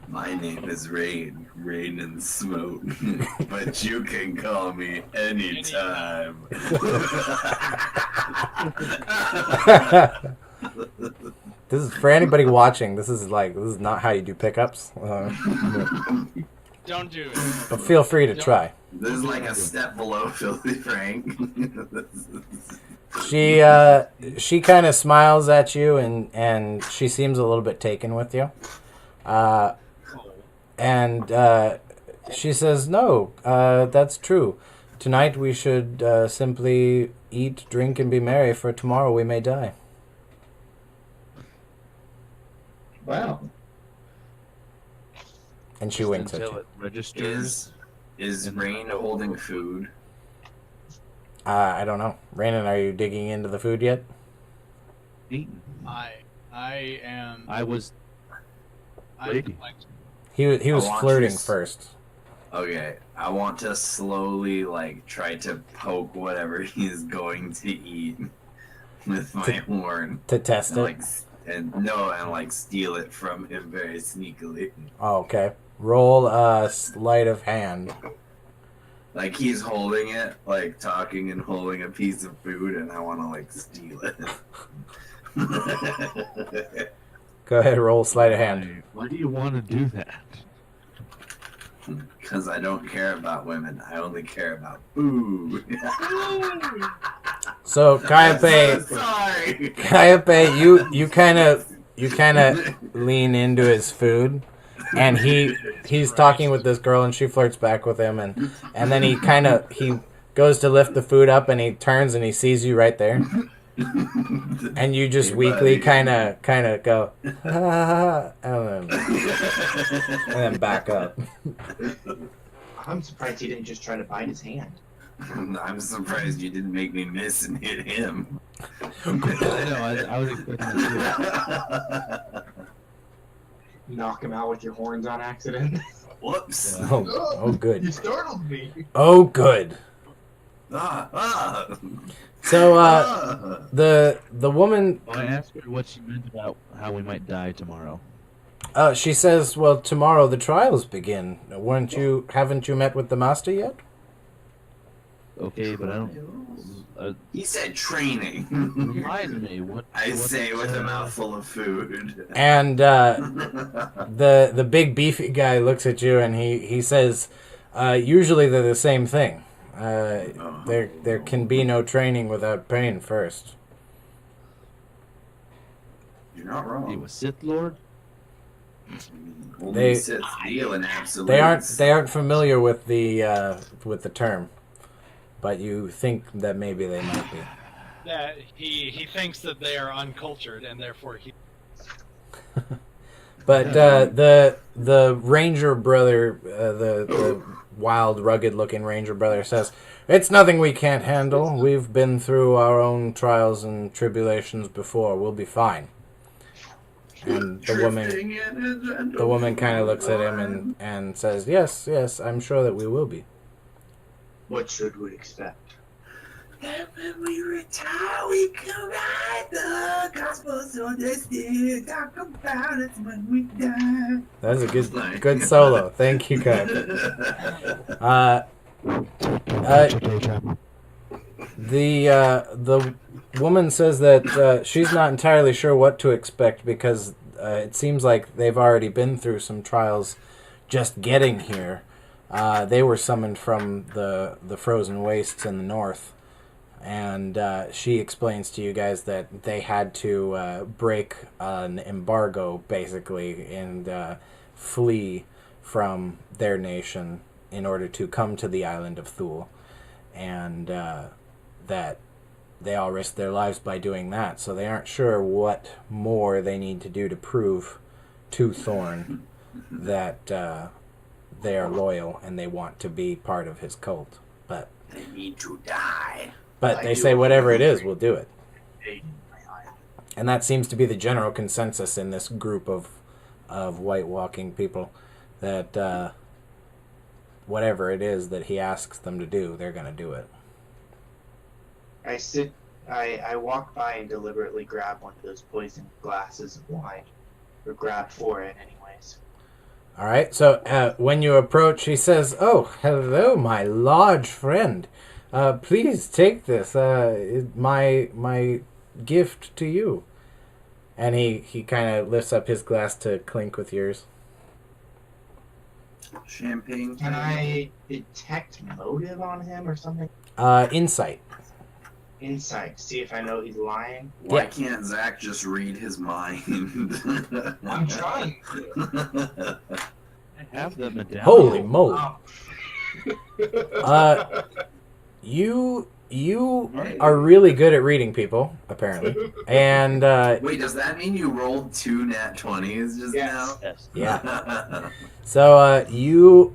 My name is Raynen Smoake, but you can call me anytime. This is for anybody watching. This is not how you do pickups. Don't do it. But feel free to try. This is like a step below Filthy Frank. She kind of smiles at you, and she seems a little bit taken with you. And she says, "No, that's true. Tonight we should simply eat, drink, and be merry, for tomorrow we may die." Wow. And she winks at Until you. it registers. Is Rain holding food? I don't know. Raynen, are you digging into the food yet? Eaten. I am. I was. I waiting. like He was I want flirting you to first. Okay, I want to slowly try to poke whatever he's going to eat with my horn. To test And, it? and steal it from him very sneakily. Oh, okay. Roll a sleight of hand. Like he's holding it, talking and holding a piece of food, and I want to steal it. Go ahead, roll sleight of hand. Why do you want to do that? Because I don't care about women. I only care about food. So Kiape, Sorry. Kiape, you kind of lean into his food, and he's talking with this girl, and she flirts back with him, and then he goes to lift the food up, and he turns and he sees you right there, and you just Hey, weakly buddy. kind of go, ah, and then back up. I'm surprised he didn't just try to bite his hand. I'm surprised you didn't make me miss and hit him. I know. I was expecting that Knock him out with your horns on accident. Whoops. Yeah. Oh, good. You startled me. Oh, good. Ah. So, Ah. the woman, too. I asked her what she meant about how we might die tomorrow. she says, "Well, tomorrow the trials begin. Haven't you met with the master yet?" Okay, but I don't. He said training. Remind me what. I say with a mouthful of food. And the big beefy guy looks at you and he says, "Usually they're the same thing. There can be no training without pain first." You're not He wrong. was Sith Lord. Only Sith deal in absolutes. They aren't familiar with the term, but you think that maybe they might be. that he thinks that they are uncultured and therefore he. But the ranger brother, the wild, rugged-looking ranger brother says, "It's nothing we can't handle. We've been through our own trials and tribulations before. We'll be fine." And the woman kind of looks at him and says, "Yes, I'm sure that we will be." What should we expect? And when we retire, we come back. The gospel's understood. Talk about it when we die. That was a good solo. Thank you, Kai. The woman says that she's not entirely sure what to expect because it seems like they've already been through some trials just getting here. They were summoned from the frozen wastes in the north, and she explains to you guys that they had to break an embargo, basically, and flee from their nation in order to come to the island of Thule, and that they all risked their lives by doing that, so they aren't sure what more they need to do to prove to Thorn that they are loyal and they want to be part of his cult. But They need to die. they say whatever it is, we'll do it. And that seems to be the general consensus in this group of White Walking people, that whatever it is that he asks them to do, they're going to do it. I walk by and deliberately grab one of those poisoned glasses of wine. Or grab for it, anyways. All right, so when you approach, he says, "Oh, hello, my large friend. Please take this, my gift to you." And he kind of lifts up his glass to clink with yours. Champagne. Can I detect motive on him or something? Insight. Insight. See if I know he's lying. Why Yeah. can't Zach just read his mind? I'm trying. I have the medallion. Holy moly! Oh. You are really good at reading people, apparently. And Wait, does that mean you rolled 2 nat 20s just Yes. Yes. yeah. now? So you're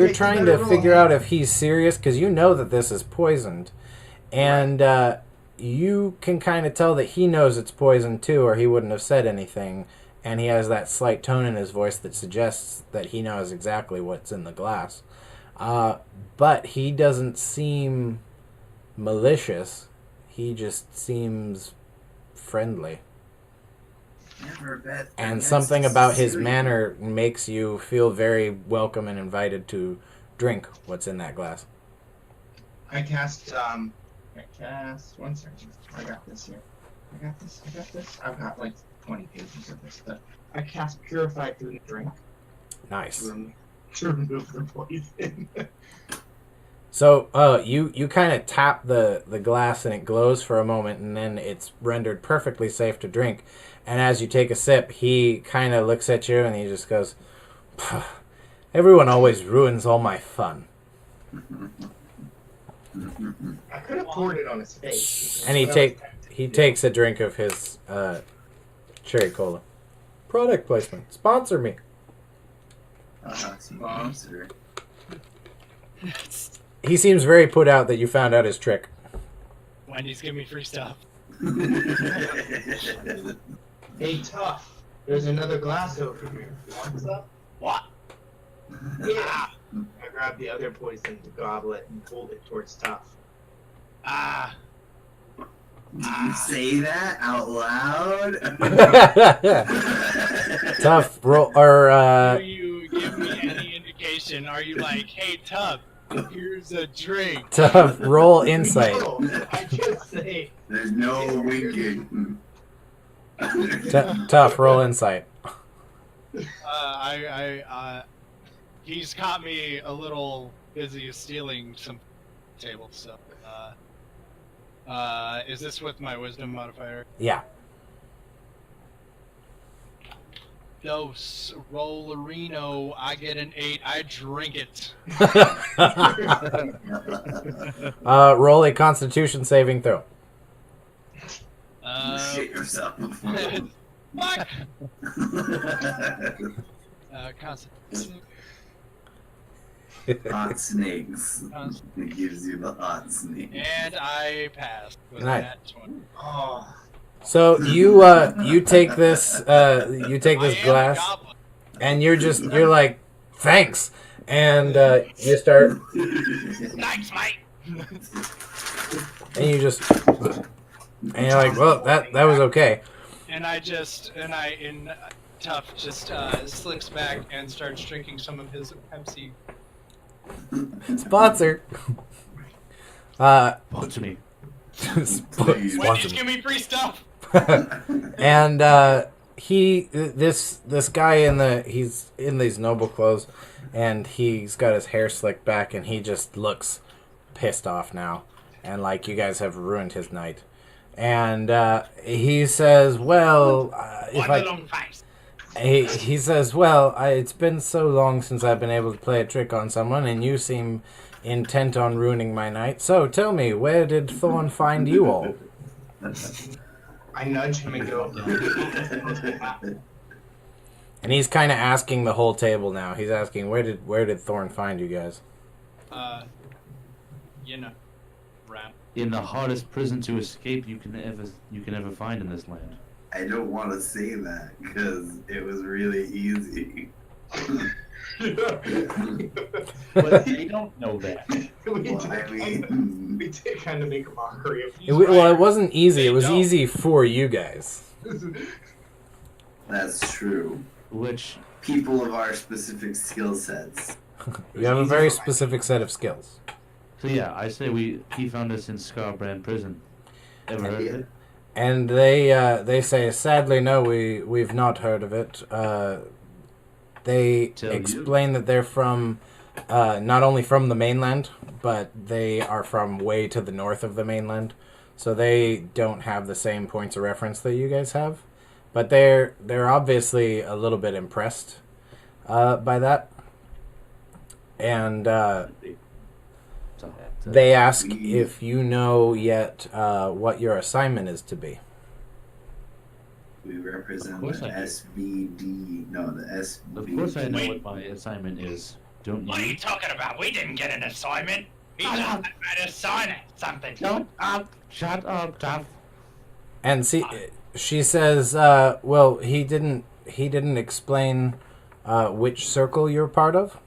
Hey, trying you to better roll figure high. out if he's serious because you know that this is poisoned, and you can kind of tell that he knows it's poisoned too, or he wouldn't have said anything. And he has that slight tone in his voice that suggests that he knows exactly what's in the glass. But he doesn't seem malicious. He just seems friendly. Never bet And against something about his Syria. manner makes you feel very welcome and invited to drink what's in that glass. I cast, one second. I got this here. I got this. I've got like 20 pages of this, but I cast Purified Food and Drink Nice. to remove the poison. So you kind of tap the glass and it glows for a moment, and then it's rendered perfectly safe to drink. And as you take a sip, he kind of looks at you and he just goes, "Everyone always ruins all my fun." I could have poured it on his face. And he takes a drink of his cherry cola. Product placement. Sponsor me. Sponsor. He seems very put out that you found out his trick. Wendy's give me free stuff. Hey, Tough. There's another glass over here. Want some? What? Yeah. I grabbed the other poisoned goblet and pulled it towards Tough. Ah. Did you say that out loud? Tough roll or Do you give me any indication? Are you like, hey, Tub, here's a drink? tough roll insight. No, I just say. There's no winking. Tough roll insight. He's caught me a little busy stealing some tables, so, is this with my wisdom modifier? Yeah. Dos, Rollerino, I get an 8, I drink it. Roll a Constitution saving throw. Shit yourself. Fuck! Constitution. Hot snakes. It gives you the hot snake. And I passed with Nice. that 20. Oh. So you take this I am a glass goblin. and you're like, thanks, and you start Thanks, mate! and you just and you're like, well, that was okay. And Tough just slicks back and starts drinking some of his Pepsi. Sponsor. Sponsor me. Please. Wendy's give me free stuff! And this guy he's in these noble clothes, and he's got his hair slicked back, and he just looks pissed off now, and like you guys have ruined his night. And he says, "Well, Long face. he says, well, it's been so long since I've been able to play a trick on someone, and you seem intent on ruining my night. So tell me, where did Thorn find you all?" I nudge him and go. And he's kind of asking the whole table now. He's asking, where did Thorn find you guys? Round. In the hardest prison to escape you can ever find in this land. I don't want to say that because it was really easy. But they don't know that. We did kind of make a mockery of Well, it wasn't easy. It was No. easy for you guys. That's true. Which People of our specific skill sets. You have a very specific set of skills. so yeah, I say he found us in Scarbrand prison. Ever heard of it? And they say, sadly, no, we've not heard of it. They Tell explain that they're from, not only from the mainland, but they are from way to the north of the mainland. So they don't have the same points of reference that you guys have. But they're obviously a little bit impressed by that. And they ask if you know yet what your assignment is to be. We represent Of course the I do. SVD. No, the SVD. Of course I know what my assignment is. Don't What are you? you talking about? We didn't get an assignment. We Shut just up. had to sign it. Something. Shut up, Tough. And she says, well, he didn't explain which circle you're part of.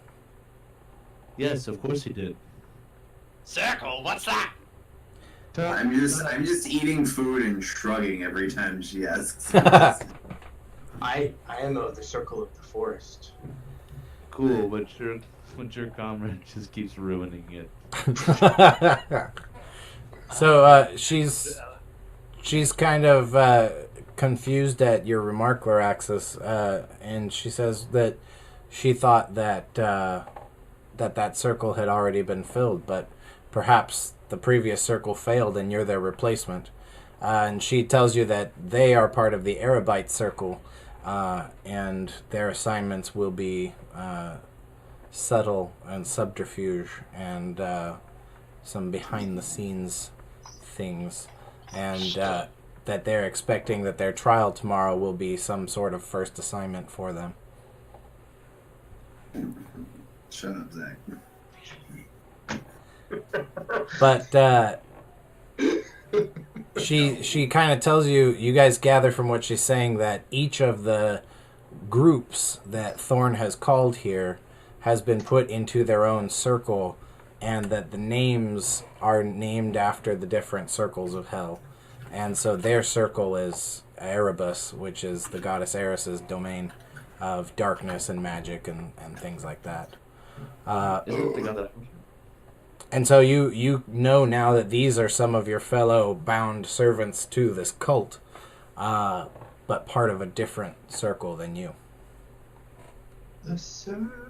Yes, of course he did. Circle? What's that? I'm just eating food and shrugging every time she asks. I am of the circle of the forest. Cool, but your comrade just keeps ruining it. So she's kind of confused at your remark, Loraxus, and she says that she thought that that circle had already been filled, but perhaps the previous circle failed and you're their replacement. And she tells you that they are part of the Arabite circle, and their assignments will be subtle and subterfuge and some behind-the-scenes things, and that they're expecting that their trial tomorrow will be some sort of first assignment for them. Shut up, Zach. But she kind of tells you guys gather from what she's saying that each of the groups that Thorn has called here has been put into their own circle, and that the names are named after the different circles of hell. And so their circle is Erebus, which is the goddess Eris's domain of darkness and magic and things like that. Isn't the guy that? And so you know now that these are some of your fellow bound servants to this cult, but part of a different circle than you. The circle.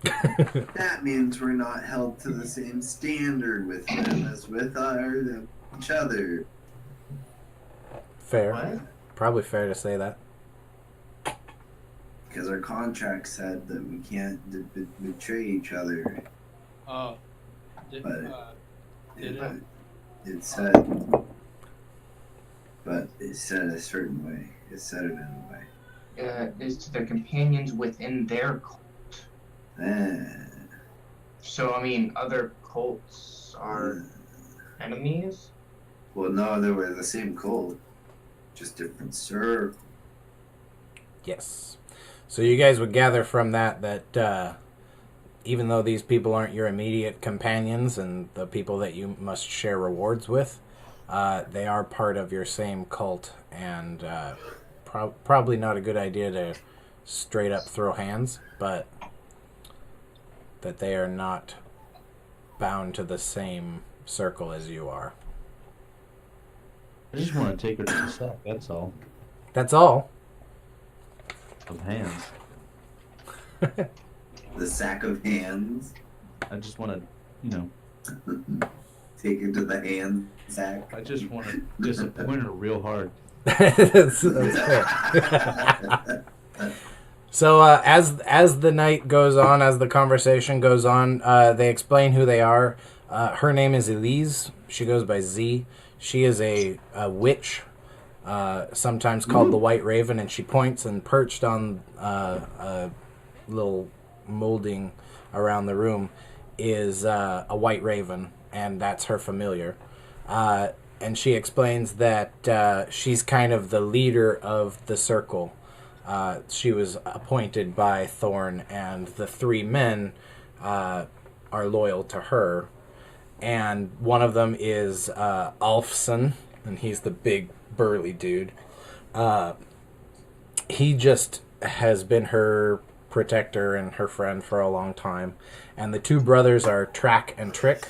That means we're not held to the same standard with them as with each other. Fair. What? Probably fair to say that. Because our contract said that we can't betray each other. Oh. But Did it? it said, but it said a certain way. It said it in a way. Is to their companions within their cult. So, I mean, other cults are enemies? Well, no, they were the same cult, just different circle. Yes. So you guys would gather from that even though these people aren't your immediate companions and the people that you must share rewards with, they are part of your same cult, and probably not a good idea to straight up throw hands, but that they are not bound to the same circle as you are. I just want to take her to the sack. That's all. That's all. Of hands. The sack of hands. I just want to, Take it to the hand sack. I just want to disappoint her real hard. That's fair. So as the night goes on, as the conversation goes on, they explain who they are. Her name is Elise. She goes by Z. She is a witch, sometimes called the White Raven, and she points, and perched on a little molding around the room is a white raven, and that's her familiar. And she explains that she's kind of the leader of the circle. She was appointed by Thorn, and the three men are loyal to her. And one of them is Alfson, and he's the big burly dude. He just has been her protector and her friend for a long time. And the two brothers are Track and Trick.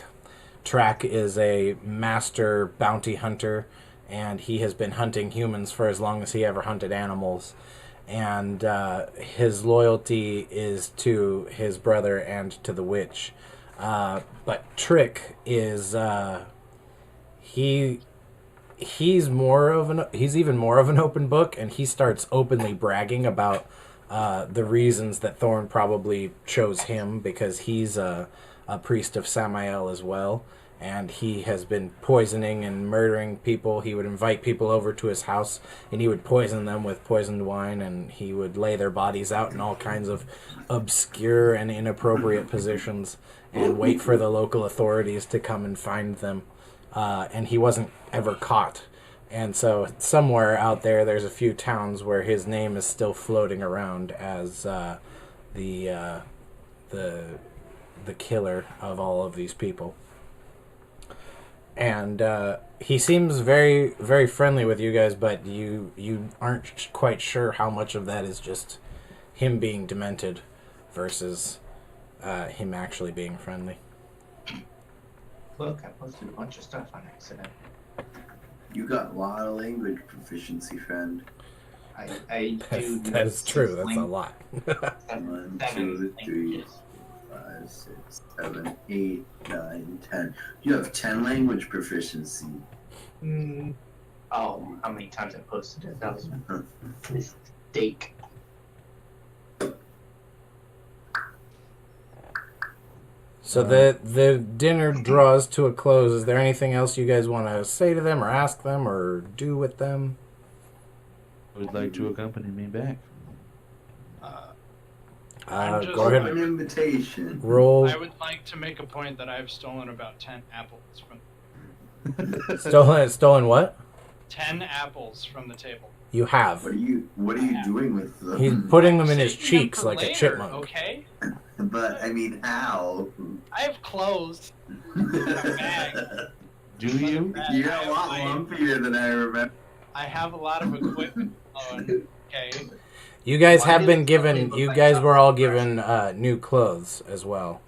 Track is a master bounty hunter, and he has been hunting humans for as long as he ever hunted animals. And his loyalty is to his brother and to the witch. But Trick is he's even more of an open book, and he starts openly bragging about the reasons that Thorn probably chose him, because he's a priest of Samael as well, and he has been poisoning and murdering people. He would invite people over to his house, and he would poison them with poisoned wine, and he would lay their bodies out in all kinds of obscure and inappropriate positions and wait for the local authorities to come and find them. And he wasn't ever caught. And so somewhere out there's a few towns where his name is still floating around as the killer of all of these people. And he seems very, very friendly with you guys, but you aren't quite sure how much of that is just him being demented versus him actually being friendly. Look, I posted a bunch of stuff on accident. You got a lot of language proficiency, friend. I do. That is true. That's a lot. 1, 2, 3, 5, 6, 7, 8, 9, 10. You have 10 language proficiency. Oh, how many times I posted it? That was a mistake. So the dinner draws to a close. Is there anything else you guys want to say to them or ask them or do with them? Would like to accompany me back. Go ahead. An invitation. Roll. I would like to make a point that I've stolen about 10 apples from Stolen what? 10 apples from the table. You have. What are you doing with them? He's putting them in his Saving them cheeks for like a later, chipmunk. Okay? But I mean, how? I have clothes. Bag. Do you? You're a lot lumpier than I remember. I have a lot of equipment. Okay? You guys Why have did been it given. suddenly You look guys like were all something given new clothes as well,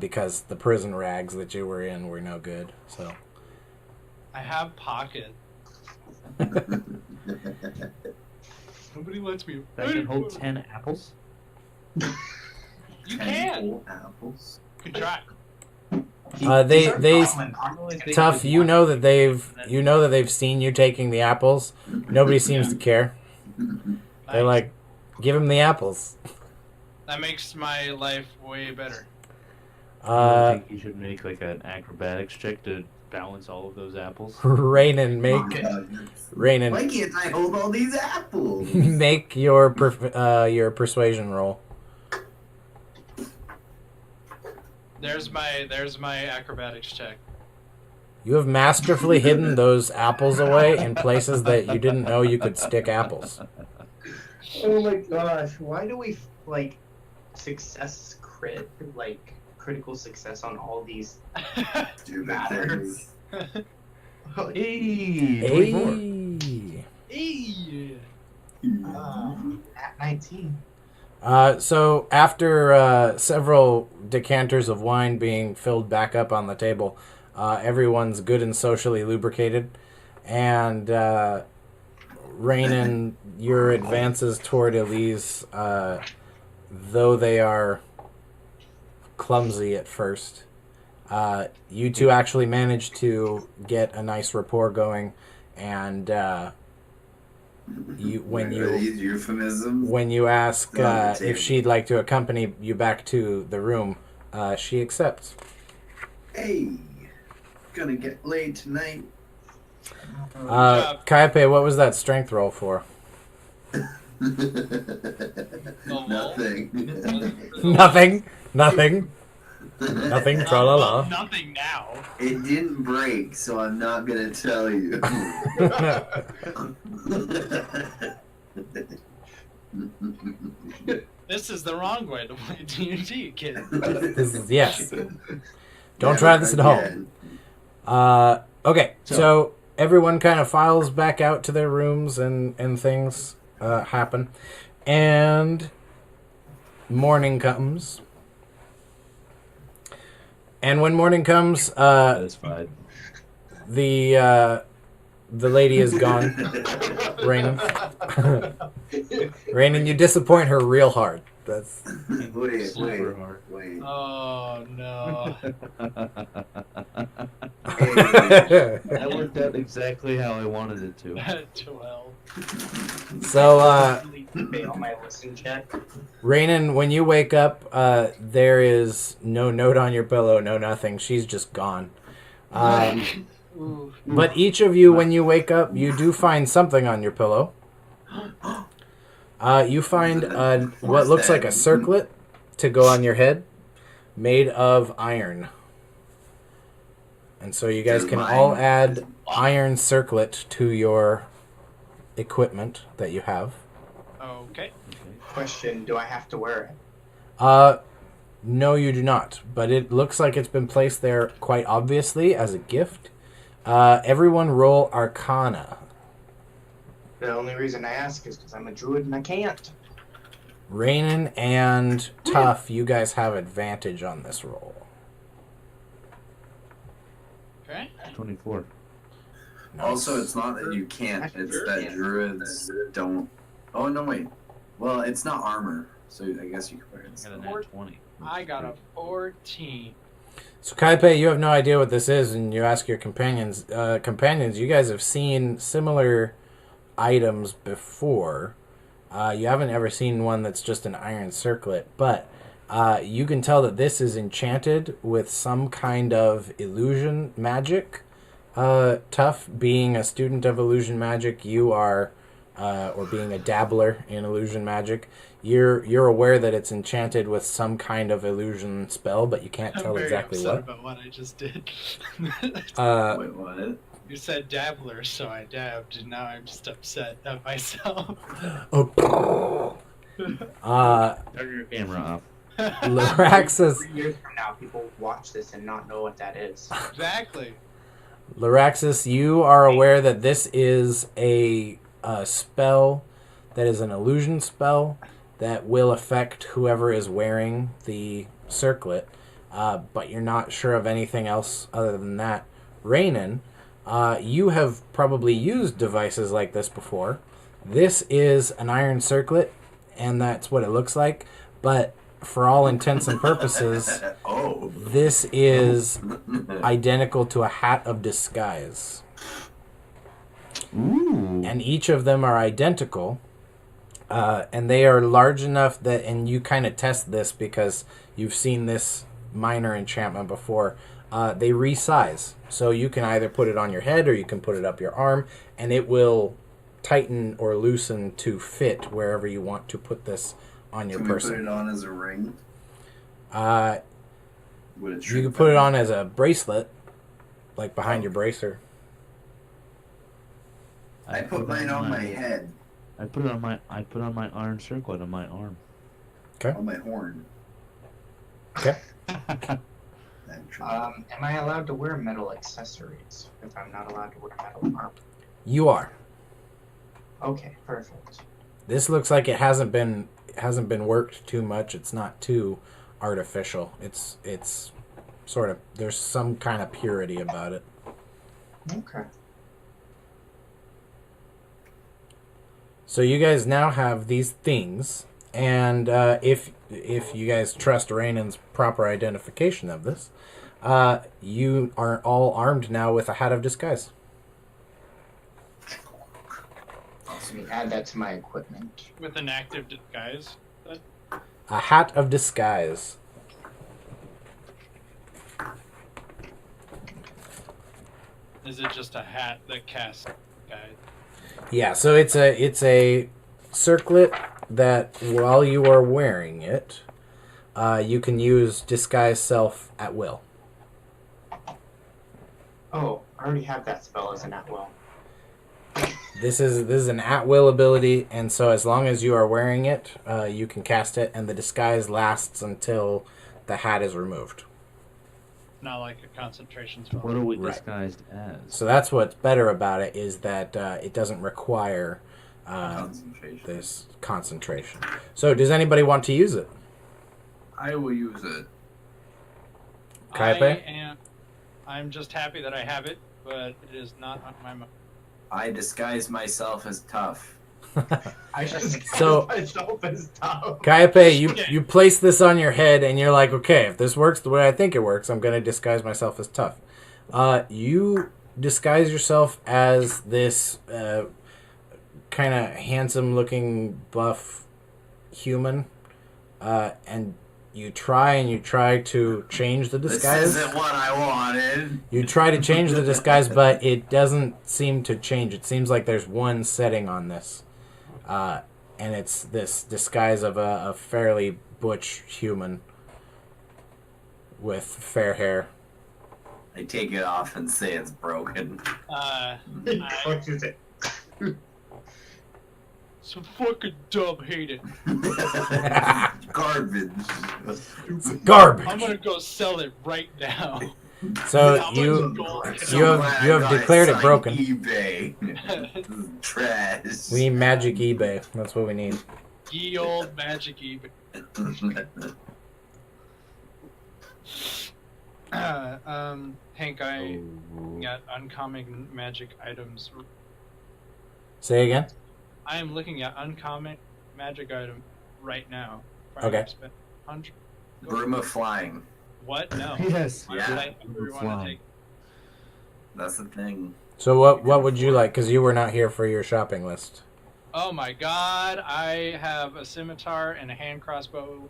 because the prison rags that you were in were no good. So. I have pockets. Nobody lets me. That can hold 10 apples? You 10 can. whole apples. Good try. They Tough. You know that they've seen you taking the apples. Nobody seems to care. They're like, give him the apples. That makes my life way better. I think you should make like an acrobatics check to balance all of those apples. Raynen, Why can't I hold all these apples? make your persuasion roll. There's my acrobatics check. You have masterfully hidden those apples away in places that you didn't know you could stick apples. Oh my gosh! Why do we success crit critical success on all these Stupid matters? Hey, 24. Hey. At 19. So after several decanters of wine being filled back up on the table, everyone's good and socially lubricated, and Raynen, your advances toward Elise, though they are clumsy at first, you two actually manage to get a nice rapport going, and when you ask if she'd like to accompany you back to the room, she accepts. Hey, gonna get laid tonight. Kiape, what was that strength roll for? Nothing. Nothing. Nothing. Tra-la-la. Nothing now. It didn't break, so I'm not gonna tell you. This is the wrong way to play D&D, kid. Yes. Don't try this at home. Okay, so everyone kind of files back out to their rooms and things happen. And morning comes. And when morning comes, Satisfied. the lady is gone. Raynen. Raynen, you disappoint her real hard. That's Super hard. wait. Oh no. That worked out exactly how I wanted it to. 12. So, Fail my listen check. Raynen, when you wake up, there is no note on your pillow, no nothing. She's just gone. Ooh. But each of you, when you wake up, you do find something on your pillow. You find what looks like a circlet to go on your head, made of iron. And so you guys can all add iron circlet to your equipment that you have. Okay. Question: do I have to wear it? No, you do not. But it looks like it's been placed there quite obviously as a gift. Everyone roll Arcana. The only reason I ask is because I'm a druid and I can't. Raynen and Tough, you guys have advantage on this roll. Okay. 24. Also, it's not that you can't, it's that druids don't... Oh, no, wait. Well, it's not armor, so I guess you could wear it. I got a nat 20. I got a 14. So Kiape, you have no idea what this is, and you ask your companions. You guys have seen similar items before. You haven't ever seen one that's just an iron circlet, but you can tell that this is enchanted with some kind of illusion magic. Tough, being a student of illusion magic, you are, or being a dabbler in illusion magic, you're aware that it's enchanted with some kind of illusion spell, but you can't tell exactly what. I'm very upset about what I just did. Wait, what? You said dabbler, so I dabbed, and now I'm just upset at myself. Oh. Turn your camera off. Loraxus 3 years from now, people watch this and not know what that is. Exactly. Loraxus, you are aware that this is a spell that is an illusion spell that will affect whoever is wearing the circlet, but you're not sure of anything else other than that. Raynen, you have probably used devices like this before. This is an iron circlet, and that's what it looks like, but for all intents and purposes, this is identical to a hat of disguise. Ooh. And each of them are identical, and they are large enough that, and you kind of test this because you've seen this minor enchantment before, they resize. So you can either put it on your head or you can put it up your arm, and it will tighten or loosen to fit wherever you want to put this on your person. Can we put it on as a ring? Would it You shrink can put it better? on as a bracelet, like behind your bracer. I put mine on my head, I put on my iron circlet on my arm. on my horn. Okay. Naturally. Am I allowed to wear metal accessories if I'm not allowed to wear metal armor? You are. Okay, perfect. This looks like it hasn't been worked too much. It's not too artificial. It's sort of, there's some kind of purity about it. Okay. So you guys now have these things, and if you guys trust Raynen's proper identification of this, you are all armed now with a hat of disguise. Let me add that to my equipment. With an active disguise. A hat of disguise. Is it just a hat that casts guys? Yeah, so it's a circlet that while you are wearing it, you can use disguise self at will. Oh, I already have that spell as an at-will. This is an at will ability, and so as long as you are wearing it, you can cast it, and the disguise lasts until the hat is removed. Not like a concentration spell. What are we Right. disguised as? So that's what's better about it, is that it doesn't require Concentration. this concentration. So does anybody want to use it? I will use it. Kiape? I'm just happy that I have it, but it is not on my mind. I disguise myself as tough. I just So- myself as tough. Kiape, you place this on your head, and you're like, okay, if this works the way I think it works, I'm going to disguise myself as tough. You disguise yourself as this kind of handsome-looking, buff human, and you try to change the disguise. This isn't what I wanted. You try to change the disguise, but it doesn't seem to change. It seems like there's one setting on this. And it's this disguise of a fairly butch human with fair hair. I take it off and say it's broken. He clutches it. So fucking dumb, hate it. Garbage. Garbage. I'm gonna go sell it right now. So I'm you gonna go- you have Glad I declared it signed broken. eBay. This is trash. We need magic eBay. That's what we need. Ye old magic eBay. Hank, I got uncommon magic items. Say again. I am looking at uncommon magic item right now. Okay. I've spent 100. Broom of flying. What? No. Yes. Why Yeah. would I ever want to take? That's the thing. So what would you like? Because you were not here for your shopping list. Oh my God! I have a scimitar and a hand crossbow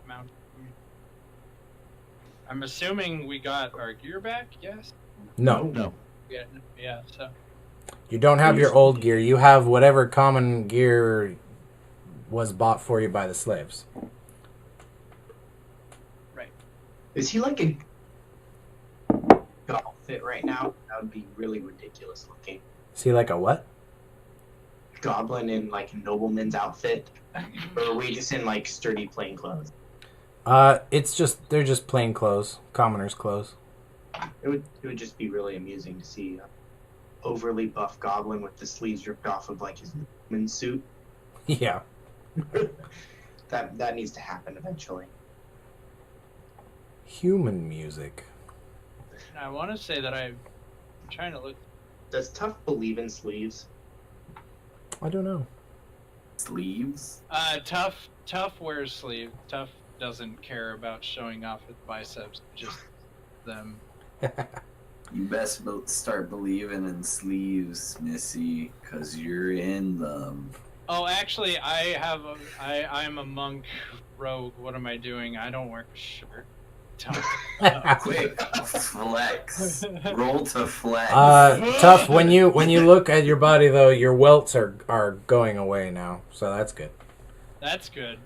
mounted. I'm assuming we got our gear back. Yes. No, No. Yeah. Yeah. So. you don't have your old gear. You have whatever common gear was bought for you by the slaves. Is he like a outfit right now? That would be really ridiculous looking. See, like a what? Goblin in like a nobleman's outfit, or are we just in like sturdy plain clothes? They're just plain clothes, commoners' clothes. It would just be really amusing to see an overly buff goblin with the sleeves ripped off of like his nobleman's suit. Yeah. That needs to happen eventually. Human music. I want to say that I'm trying to look. Does Tough believe in sleeves? I don't know. Sleeves? Tough wears sleeve. Tough doesn't care about showing off his biceps. Just them. You best start believing in sleeves, Missy, because you're in them. Oh, actually, I'm a monk rogue. What am I doing? I don't wear a shirt. Quick, flex. Roll to flex. Tough. When you look at your body, though, your welts are going away now, so that's good. That's good.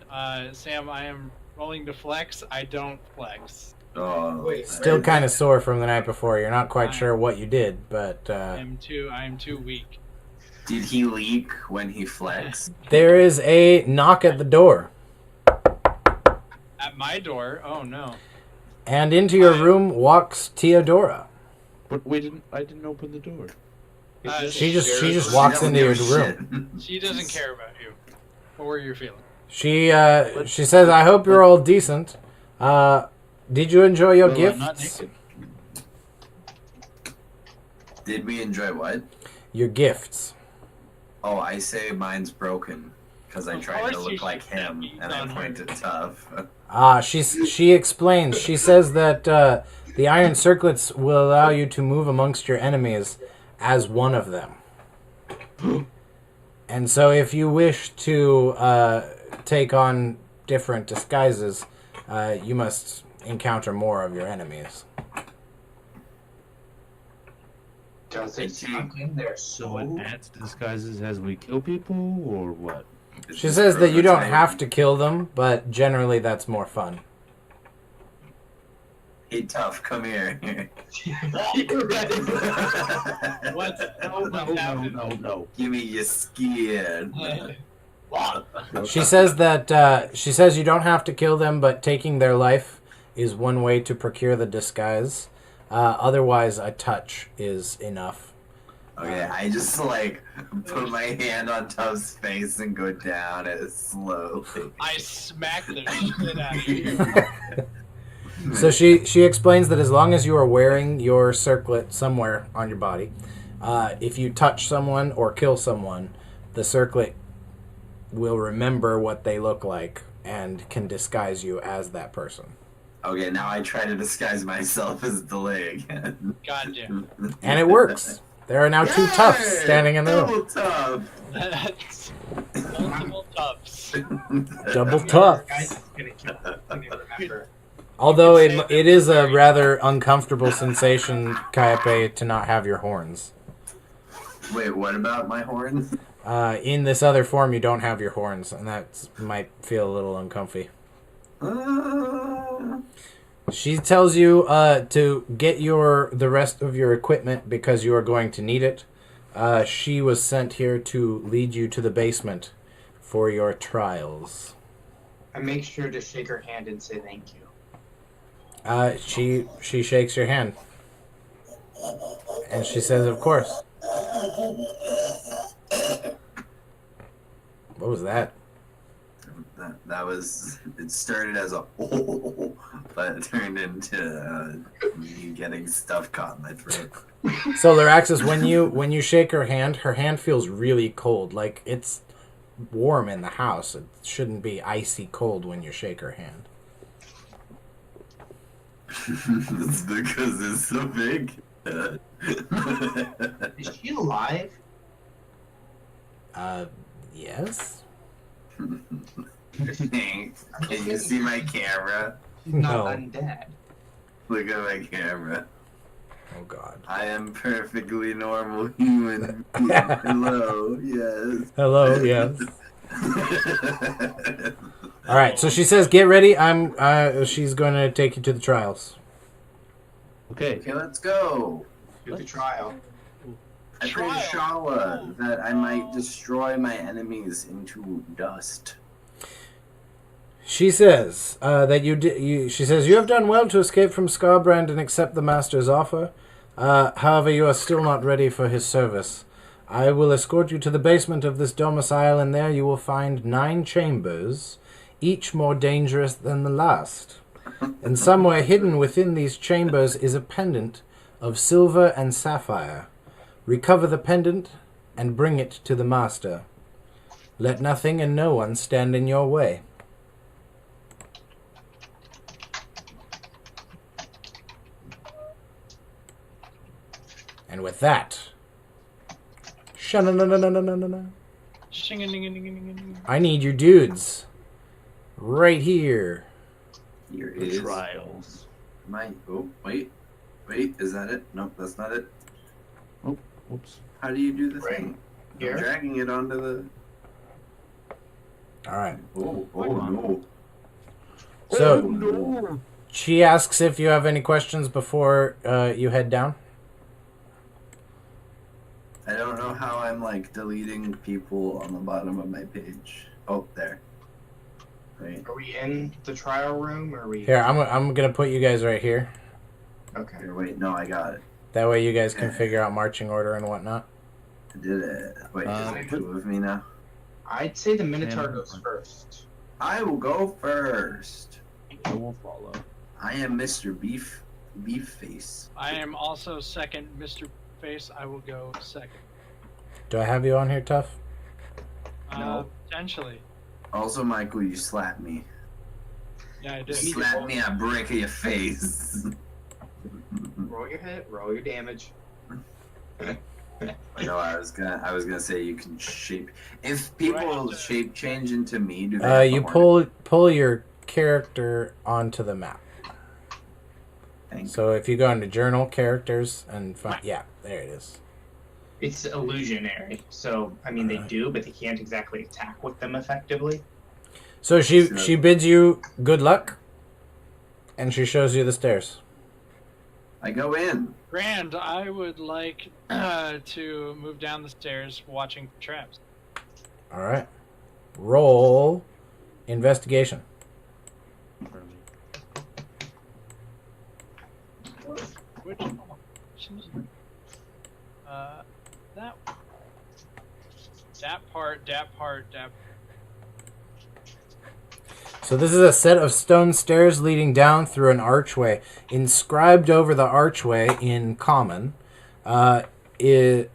Sam, I am rolling to flex. I don't flex. Oh, Wait, Still kind of sore from the night before. You're not quite sure what you did, but I am too weak. Did he leak when he flexed? there is a knock at the door, At my door? Oh no. and into your room walks Theodora. But I didn't open the door. She just walks into your room. She doesn't care about you or your feelings. She says, "I hope you're all decent. Did you enjoy your Well, I'm not gifts? naked. Did we enjoy what? Your gifts." Oh, I say mine's broken because I Of tried to course you look like should him be and I on pointed her. tough. She explains. She says that the iron circlets will allow you to move amongst your enemies as one of them. And so if you wish to take on different disguises, you must encounter more of your enemies. Does it sound in there So it adds disguises as we kill people, or what? She says that you don't have to kill them, but generally that's more fun. Hey, tough, come here. What? No. Give me your skin. She says that you don't have to kill them, but taking their life is one way to procure the disguise. Otherwise, a touch is enough. Okay, I just like put my hand on Tubbs' face and go down it slowly. I smack the shit out of you. So she explains that as long as you are wearing your circlet somewhere on your body, if you touch someone or kill someone, the circlet will remember what they look like and can disguise you as that person. Okay, now I try to disguise myself as delay again. Goddamn. And it works. There are now two toughs standing in the room. Double tough. That's multiple tubs. Double Guys, toughs. it's gonna kill me, remember. Although it is a rather uncomfortable sensation, Kiape, to not have your horns. Wait, what about my horns? In this other form, you don't have your horns, and that might feel a little uncomfy. She tells you to get the rest of your equipment because you are going to need it. She was sent here to lead you to the basement for your trials. I make sure to shake her hand and say thank you. She shakes your hand, and she says, "Of course." What was that? That was. It started as a oh, but it turned into me getting stuff caught in my throat. So Loraxus, when you shake her hand feels really cold. Like it's warm in the house. It shouldn't be icy cold when you shake her hand. It's because it's so big. Is she alive? Yes. Can you see my camera? She's not No. undead. Look at my camera. Oh God. I am perfectly normal human. Hello, yes. Hello. Yes. All right. So she says, "Get ready. She's going to take you to the trials." Okay. Okay, let's go. Do the trial. I pray to Shala that I might destroy my enemies into dust. She says that she says you have done well to escape from Scarbrand and accept the master's offer. However, you are still not ready for his service. I will escort you to the basement of this domicile, and there you will find 9 chambers, each more dangerous than the last. And somewhere hidden within these chambers is a pendant of silver and sapphire. Recover the pendant and bring it to the master. Let nothing and no one stand in your way. And with that, sha-na-na-na-na-na-na-na, Shing-a-ding-a-ding-a-ding-a-ding. I need you dudes right here. Here The is trials. my. Oh, wait. Is that it? Nope, that's not it. Oh, whoops. How do you do the Right. thing? Here. I'm dragging it onto the. All right. Oh no. So no. she asks if you have any questions before you head down. I don't know how I'm like deleting people on the bottom of my page. Oh, there. Right. Are we in the trial room or are we? Here, I'm gonna put you guys right here. Okay. Here, wait. No, I got it. That way you guys can figure out marching order and whatnot. I did it. Wait, is there 2 of me now? I'd say the Minotaur goes first. I will go first. I will follow. I am Mr. Beef Face. I am also second, Mr. Face. I will go second. Do I have you on here, Tough? No. Potentially. Also, Michael, you slapped me. Yeah, I You did. slapped me, I break your face. Roll your hit. Roll your damage. No, I was gonna say you can shape. If people Right. shape change into me, do they? Have You the horn? pull your character onto the map. Thank So if you go into journal characters and find, yeah, there it is. It's illusionary, so I mean they do, but they can't exactly attack with them effectively. So she bids you good luck, and she shows you the stairs. I go in. Grand, I would like to move down the stairs watching for traps. All right, roll investigation. Which that part. So this is a set of stone stairs leading down through an archway. Inscribed over the archway in common is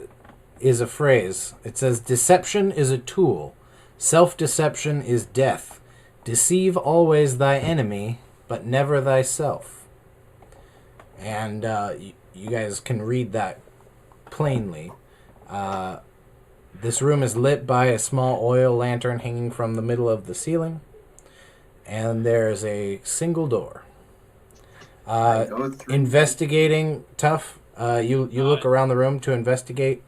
a phrase. It says, "Deception is a tool. Self-deception is death. Deceive always thy enemy, but never thyself." And you guys can read that plainly. This room is lit by a small oil lantern hanging from the middle of the ceiling. And there's a single door. Investigating, Tough. You look around the room to investigate,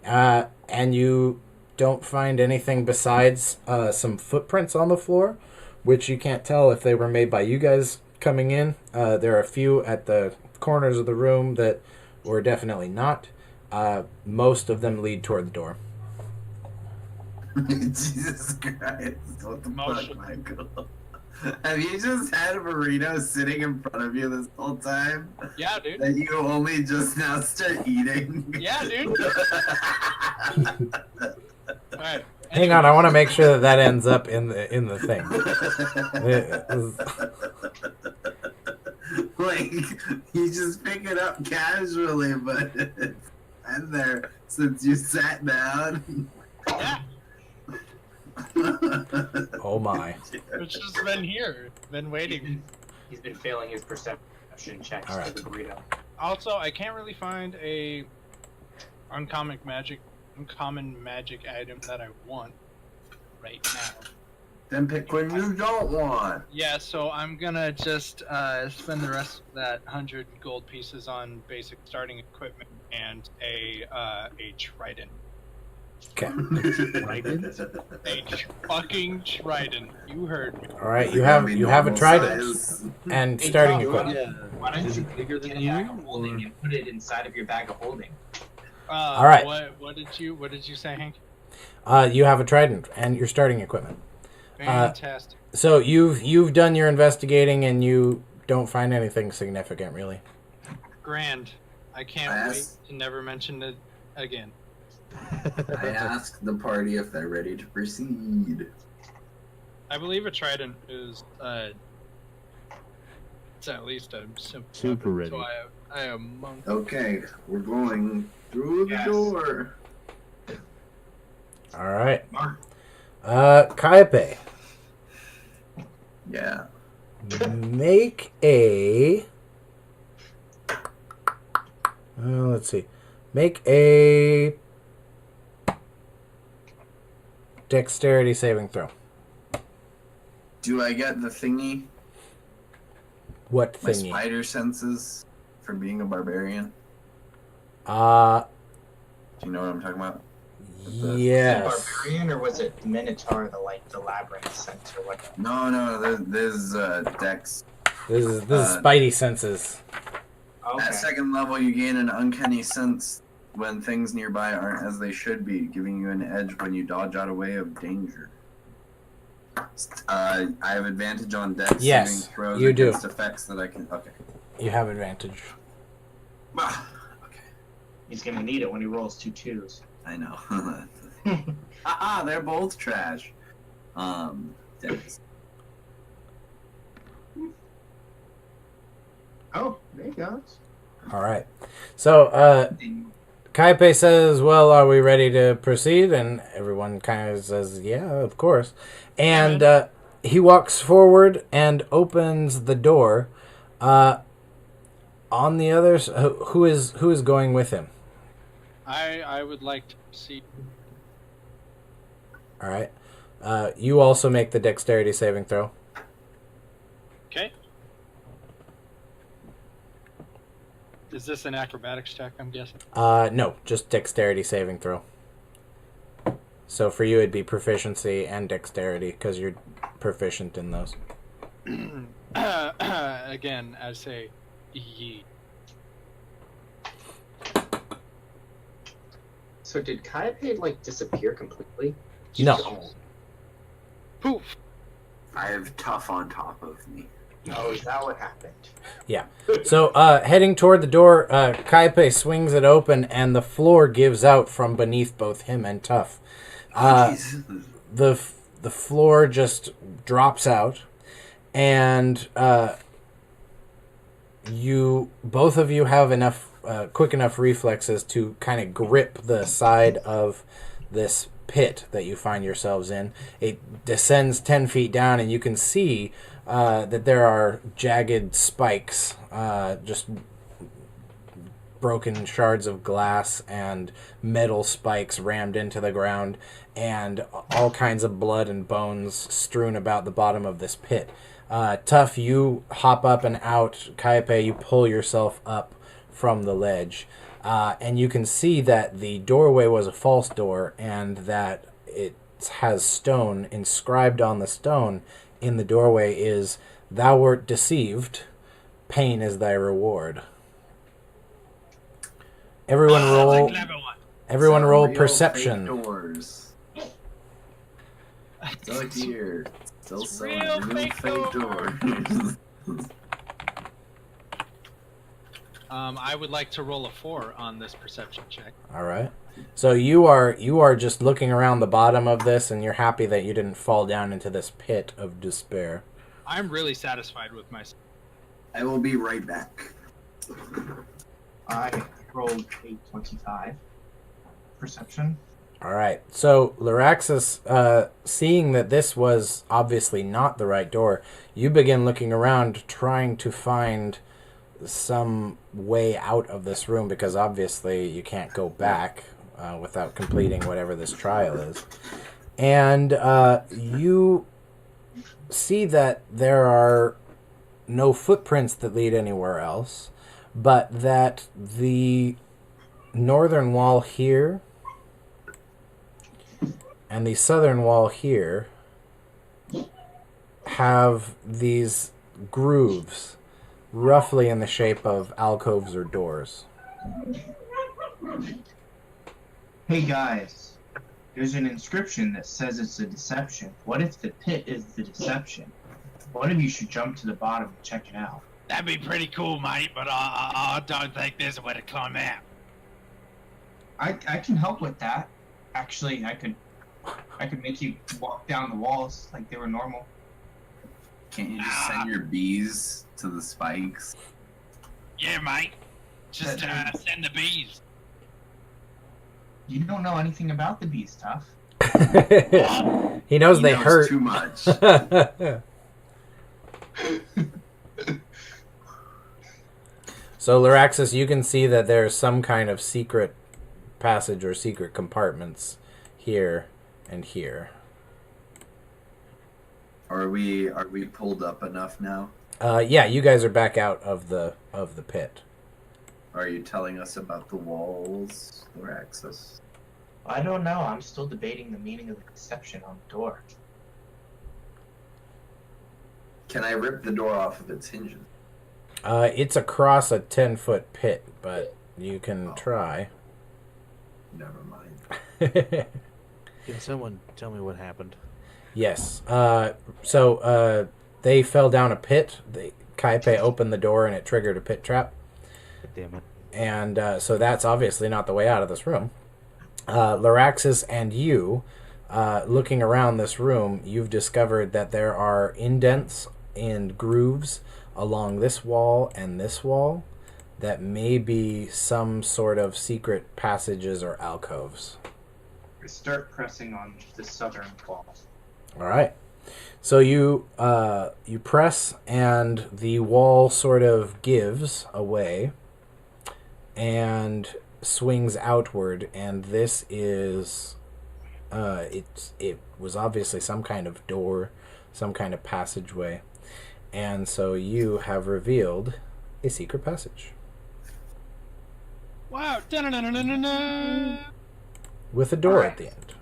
and you don't find anything besides some footprints on the floor, which you can't tell if they were made by you guys coming in. There are a few at the corners of the room that were definitely not. Most of them lead toward the door. Jesus Christ. What the fuck, Michael? Have you just had a burrito sitting in front of you this whole time? Yeah, dude. That you only just now start eating? Yeah, dude. All right. Hang on, I want to make sure that ends up in the thing. Like, you just pick it up casually, but it's been there since you sat down. Yeah. Oh my. It's just been here. Been waiting. He's been failing his perception checks All right. for the burrito. Also, I can't really find a uncommon magic item that I want right now. Then pick one you don't want. Yeah, so I'm gonna just spend the rest of that 100 gold pieces on basic starting equipment and a trident. Okay. Trident? A fucking trident. You heard me. All right, you have a trident and starting equipment. Yeah. Why don't Is you it bigger than get a you? bag of holding and put it inside of your bag of holding? All right. What did you say, Hank? You have a trident and your starting equipment. Fantastic. So you've done your investigating and you don't find anything significant, really. Grand. I can't wait to never mention it again. I asked the party if they're ready to proceed. I believe a trident is it's at least a simple Super weapon, ready. So I am monk. Okay, we're going through the door. All right. Mark. Kiape, Yeah. make a. Let's see. Make a dexterity saving throw. Do I get the thingy? What My thingy? spider senses for being a barbarian? Uh, Do you know what I'm talking about? yes. Barbarian, or was it Minotaur, the labyrinth sense, or what? No, there's dex. This is Spidey senses. Okay. At second level, you gain an uncanny sense when things nearby aren't as they should be, giving you an edge when you dodge out of way of danger. I have advantage on dex Yes, saving throws you do. against effects that I can. Okay. You have advantage. Okay. He's gonna need it when he rolls 2 2s. I know. Haha, they're both trash. Dex. Oh, there he goes. All right. So, Kiape says, "Well, are we ready to proceed?" And everyone kind of says, "Yeah, of course." And he walks forward and opens the door. On the others, who is going with him? I would like to see. All right. You also make the dexterity saving throw. Okay. Is this an acrobatics check, I'm guessing? No, just dexterity saving throw. So for you, it'd be proficiency and dexterity because you're proficient in those. Again, I say, ye. So did Kiape disappear completely? No. Poof. I have tough on top of me. Oh, is that what happened? So heading toward the door, Kiape swings it open, and the floor gives out from beneath both him and Tough. The floor just drops out, and both of you have enough quick enough reflexes to kind of grip the side of this pit that you find yourselves in. It descends 10 feet down, and you can see that there are jagged spikes, just broken shards of glass and metal spikes rammed into the ground, and all kinds of blood and bones strewn about the bottom of this pit. Tough, you hop up and out. Kiape, you pull yourself up from the ledge. And you can see that the doorway was a false door, and that it has stone. Inscribed on the stone in the doorway is, "Thou wert deceived, pain is thy reward." Everyone roll. That's a clever one. Everyone Some roll real perception. fake doors. Still here. Still It's selling real real fake fake doors. I would like to roll a 4 on this perception check. All right. So you are just looking around the bottom of this, and you're happy that you didn't fall down into this pit of despair. I'm really satisfied with myself. I will be right back. I rolled a 25 perception. All right. So Loraxus, seeing that this was obviously not the right door, you begin looking around, trying to find some way out of this room, because obviously you can't go back without completing whatever this trial is. And you see that there are no footprints that lead anywhere else, but that the northern wall here and the southern wall here have these grooves roughly in the shape of alcoves or doors. Hey guys, there's an inscription that says it's a deception. What if the pit is the deception? One of you should jump to the bottom and check it out. That'd be pretty cool, mate, but I don't think there's a way to climb out. I can help with that. Actually, I could make you walk down the walls like they were normal. Can't you just send your bees to the spikes? Yeah, mate. Just send the bees. You don't know anything about the bees, Tough. He knows they knows hurt. too much. So, Loraxus, you can see that there's some kind of secret passage or secret compartments here and here. Are we pulled up enough now? Yeah, you guys are back out of the pit. Are you telling us about the walls or access? I don't know. I'm still debating the meaning of the deception on the door. Can I rip the door off of its hinges? It's across a 10-foot pit, but you can try. Never mind. Can someone tell me what happened? Yes. So they fell down a pit. Kiape opened the door, and it triggered a pit trap. Damn it. And so that's obviously not the way out of this room. Loraxus and you, looking around this room, you've discovered that there are indents and grooves along this wall and this wall that may be some sort of secret passages or alcoves. I start pressing on the southern wall. All right. So you press, and the wall sort of gives away and swings outward, and this is it was obviously some kind of door, some kind of passageway, and so you have revealed a secret passage. Wow! Da-na-na-na-na-na. With a door Alright. at the end.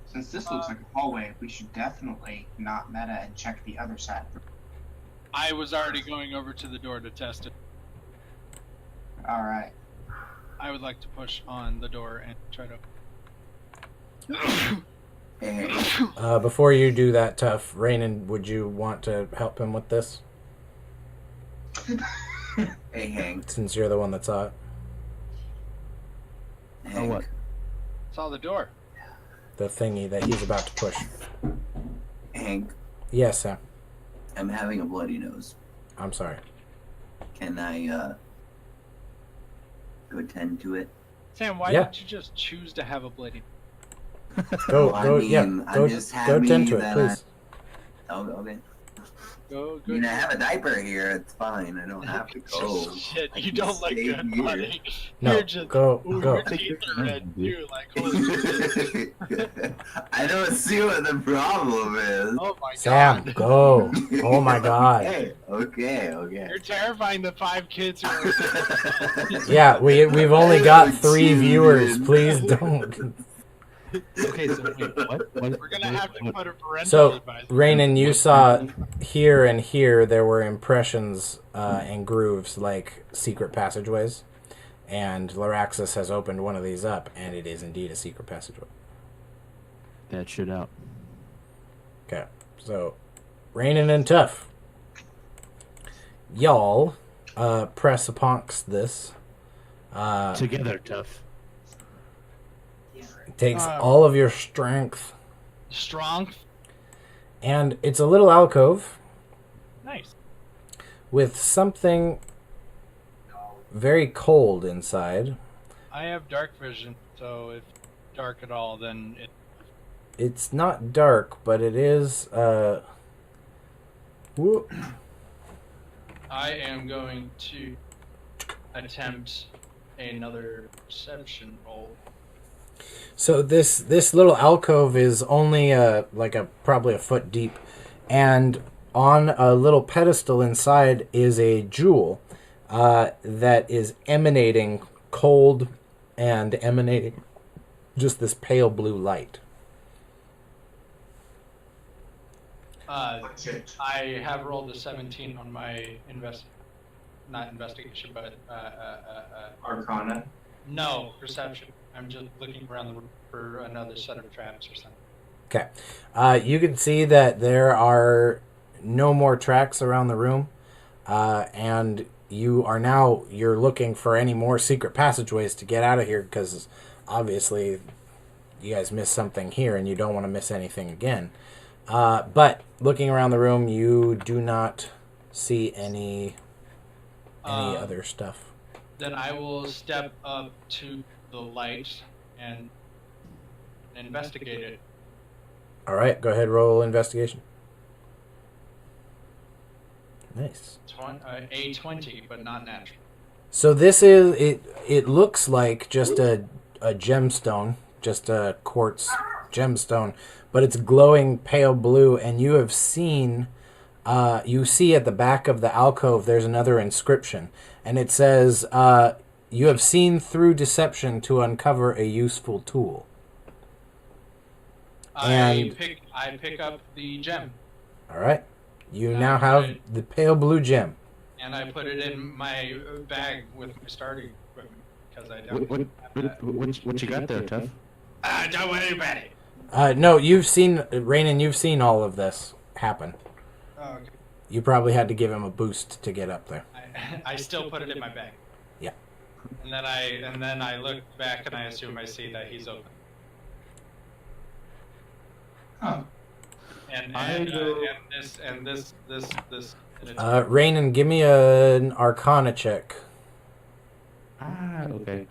Since this looks like a hallway, we should definitely not meta and check the other side. I was already going over to the door to test it. Alright. I would like to push on the door and try to. Hey, Before you do that, Tough, Raynen, would you want to help him with this? hey, Hank. Since you're the one that saw it. Hank. what? Saw the door. The thingy that he's about to push. Hank. Yes, Sam. I'm having a bloody nose. I'm sorry. Can I go tend to it? Sam, why Yeah. didn't you just choose to have a bloody? Go, Well, I go, mean, yeah. I'm Go, just go happy tend to it, that please. Oh, okay. Go, I mean, I have a diaper here. It's fine. I don't have to go. Shit, I you can don't look stay good, here. buddy. No, You're just, go, ooh, go. your teeth are red too. Like, holy shit. I don't see what the problem is. Oh my Sam, god. go. Oh my god. Okay. You're terrifying the 5 kids who are. Yeah, we've only got 3 viewers. Please don't. Okay, so wait, what? We're gonna have to put a parental So, advisory. Raynen, you saw here and here there were impressions and grooves like secret passageways, and Loraxus has opened one of these up, and it is indeed a secret passageway. That shit out. Okay, so Raynen and Tough, y'all press amongst this. Together, tough. It takes all of your strength, Strong. and it's a little alcove Nice. with something very cold inside. I have dark vision, so if dark at all, then it. It's not dark, but it is. Whoop. I am going to attempt another perception roll. So this little alcove is only probably a foot deep, and on a little pedestal inside is a jewel that is emanating cold and emanating just this pale blue light. I have rolled a 17 on my not investigation, but Arcana. no, perception. I'm just looking around the room for another set of traps or something. Okay. You can see that there are no more tracks around the room, and you're looking for any more secret passageways to get out of here, because obviously you guys missed something here and you don't want to miss anything again. But looking around the room, you do not see any other stuff. Then I will step up to the light and investigate it. All right, go ahead, roll investigation. Nice. A 20, but not natural. So this is it. It looks like just a gemstone, just a quartz gemstone, but it's glowing pale blue. And you have seen, you see at the back of the alcove, there's another inscription, and it says, "You have seen through deception to uncover a useful tool." I pick up the gem. All right, you Yeah, now have right. the pale blue gem. And I put it in my bag with my starting equipment because I don't. What you got there, tough? Don't worry about it. No, you've seen Raynen. You've seen all of this happen. Oh, okay. You probably had to give him a boost to get up there. I still put it in my bag. Yeah. And then I look back and I assume I see that he's open. Huh. And this. And it's- Raynen, give me an Arcana check. Okay.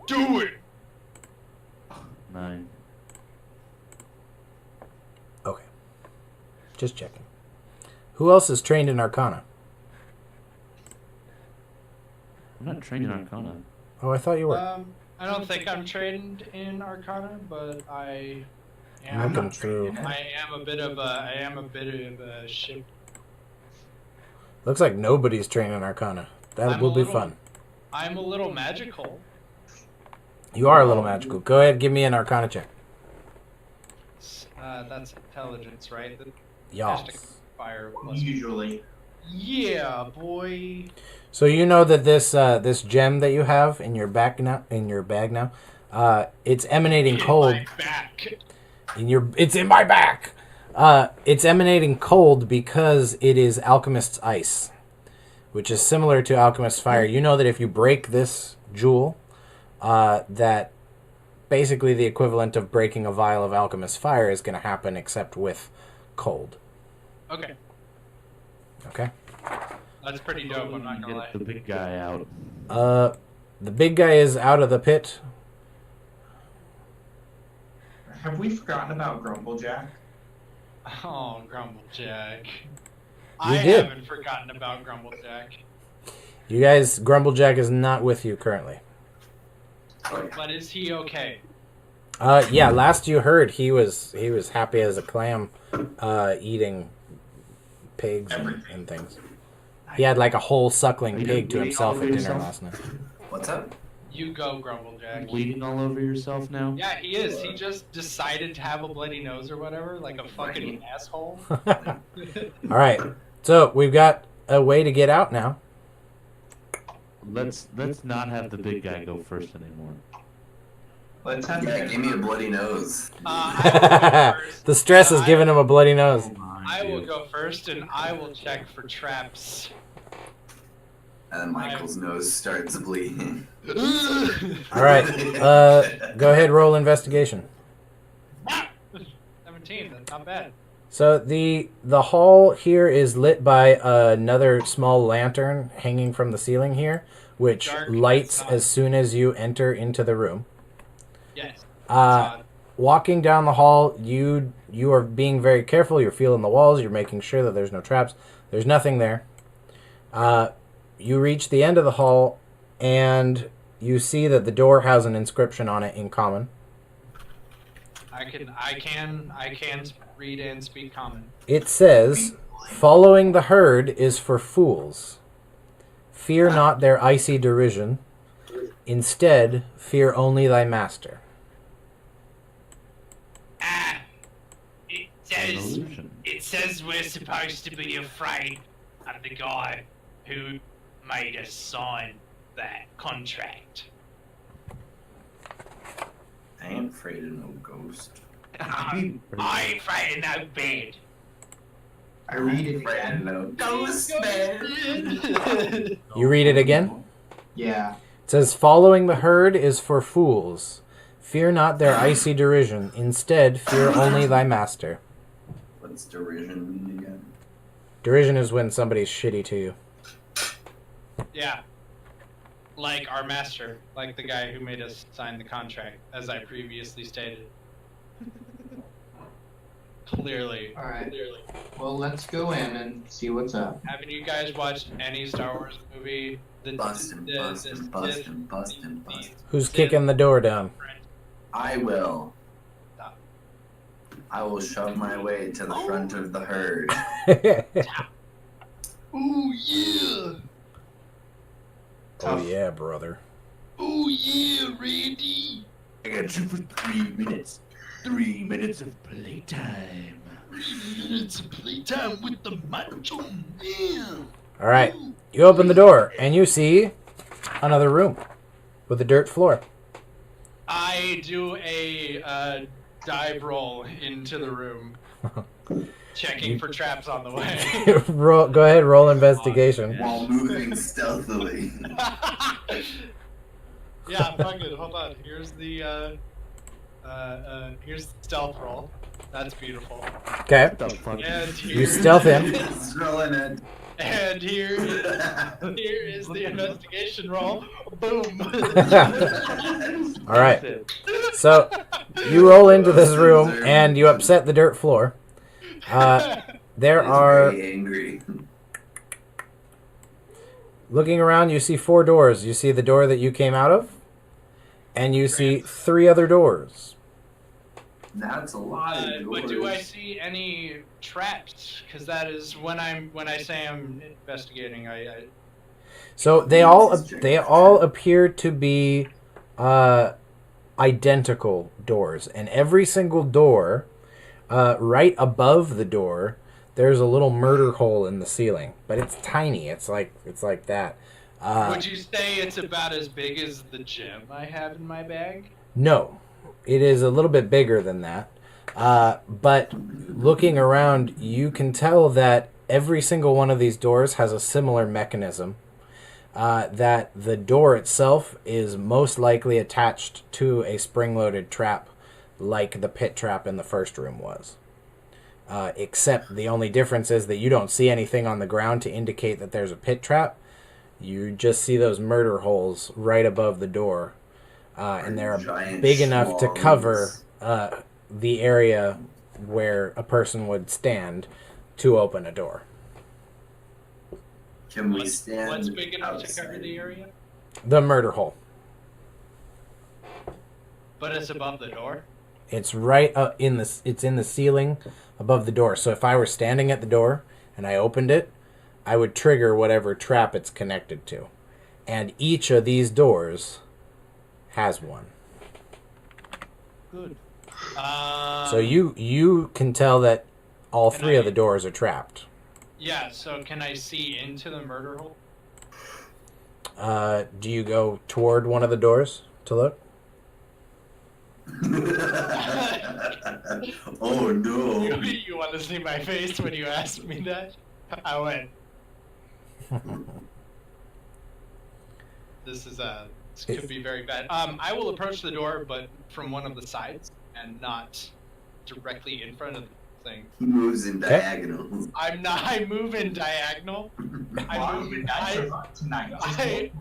Do it. 9. Okay. Just checking. Who else is trained in Arcana? I'm not trained in Arcana. Oh, I thought you were. I don't think I'm trained in Arcana, but I I'm am. looking through. I am a bit of a ship. Looks like nobody's trained in Arcana. That I'm will a be little- fun. I'm a little magical. You are a little magical. Go ahead, give me an Arcana check. That's intelligence, right? The Yes. mystic fire plus. Usually. Yeah, boy. So you know that this gem that you have in your bag now, it's emanating cold. In my back. It's in my back. It's emanating cold because it is alchemist's ice, which is similar to alchemist's fire. You know that if you break this jewel, that basically the equivalent of breaking a vial of alchemist's fire is going to happen, except with cold. Okay, Okay. that's pretty dope. I'm not gonna lie. Get the big guy out. The big guy is out of the pit. Have we forgotten about Grumblejack? Oh, Grumblejack. You I did. haven't forgotten about Grumblejack. You guys, Grumblejack is not with you currently. But is he okay? Yeah, last you heard, he was happy as a clam, eating pigs and things. He had like a whole suckling pig to himself at dinner last night. What's up? You go, Grumblejack. Bleeding all over yourself now? Yeah, he is. He just decided to have a bloody nose or whatever, like a fucking asshole. All right, so we've got a way to get out now. Let's not have the big guy go first anymore. Let's have Yeah, give me a bloody nose. I will go first. The stress is giving him a bloody nose. I will go first, and I will check for traps. And then Michael's nose starts bleeding. All right, go ahead, roll investigation. 17, that's not bad. So the hall here is lit by another small lantern hanging from the ceiling here, which Dark lights inside. as soon as you enter into the room. Yes. Walking down the hall, you are being very careful. You're feeling the walls. You're making sure that there's no traps. There's nothing there. You reach the end of the hall, and you see that the door has an inscription on it in common. I can read and speak common. It says, "Following the herd is for fools. Fear not their icy derision. Instead, fear only thy master." It says we're supposed to be afraid of the guy who made us sign that contract. I ain't afraid of no ghost. I ain't afraid of no bed. I read it Afraid of again. no ghost, man. You read it again? Yeah. It says, "Following the herd is for fools. Fear not their icy derision. Instead, fear only thy master." What's derision mean again? Derision is when somebody's shitty to you. Yeah. Like our master, like the guy who made us sign the contract, as I previously stated. Clearly. Alright. Clearly. Well, let's go in and see what's up. Haven't you guys watched any Star Wars movie? Bustin'. Who's kicking the door down? I will. Stop. I will shove my way to the front of the herd. Ooh yeah! Oh yeah, brother. Ooh yeah, Randy! I got you for 3 minutes. 3 minutes of playtime. 3 minutes of playtime with the macho man. All right, you open the door and you see another room with a dirt floor. I do a dive roll into the room, checking for traps on the way. Go ahead, roll investigation. While moving stealthily. Yeah, fuck it. Hold on. Here's the stealth roll. That's beautiful. Okay, What the fuck? And you here, stealth in. It's rolling it. and here is the investigation roll. Boom. All right, so you roll into this room and you upset the dirt floor. There He's are, very angry. looking around, you see 4 doors. You see the door that you came out of, and you see 3 other doors. That's a lot of doors. But do I see any traps? Because that is when I say I'm investigating. I So they all appear to be identical doors, and every single door, right above the door, there's a little murder hole in the ceiling, but it's tiny. It's like that. would you say it's about as big as the gem I have in my bag? No, it is a little bit bigger than that. But looking around, you can tell that every single one of these doors has a similar mechanism. That the door itself is most likely attached to a spring-loaded trap, like the pit trap in the first room was. except the only difference is that you don't see anything on the ground to indicate that there's a pit trap. You just see those murder holes right above the door, and they're Giant big enough to schlongs. cover the area where a person would stand to open a door. Can we stand What's big enough outside? to cover the area? The murder hole. But it's above the door. It's right in the. It's in the ceiling above the door. So if I were standing at the door and I opened it, I would trigger whatever trap it's connected to, and each of these doors has one. Good. So you can tell that all Can three of I- the doors are trapped. Yeah. So can I see into the murder hole? Do you go toward one of the doors to look? Oh no! You want to see my face when you asked me that? I went. This could be very bad. I will approach the door, but from one of the sides and not directly in front of the thing. He moves in Okay. diagonal. I move in diagonal. Wow, you guys are up tonight.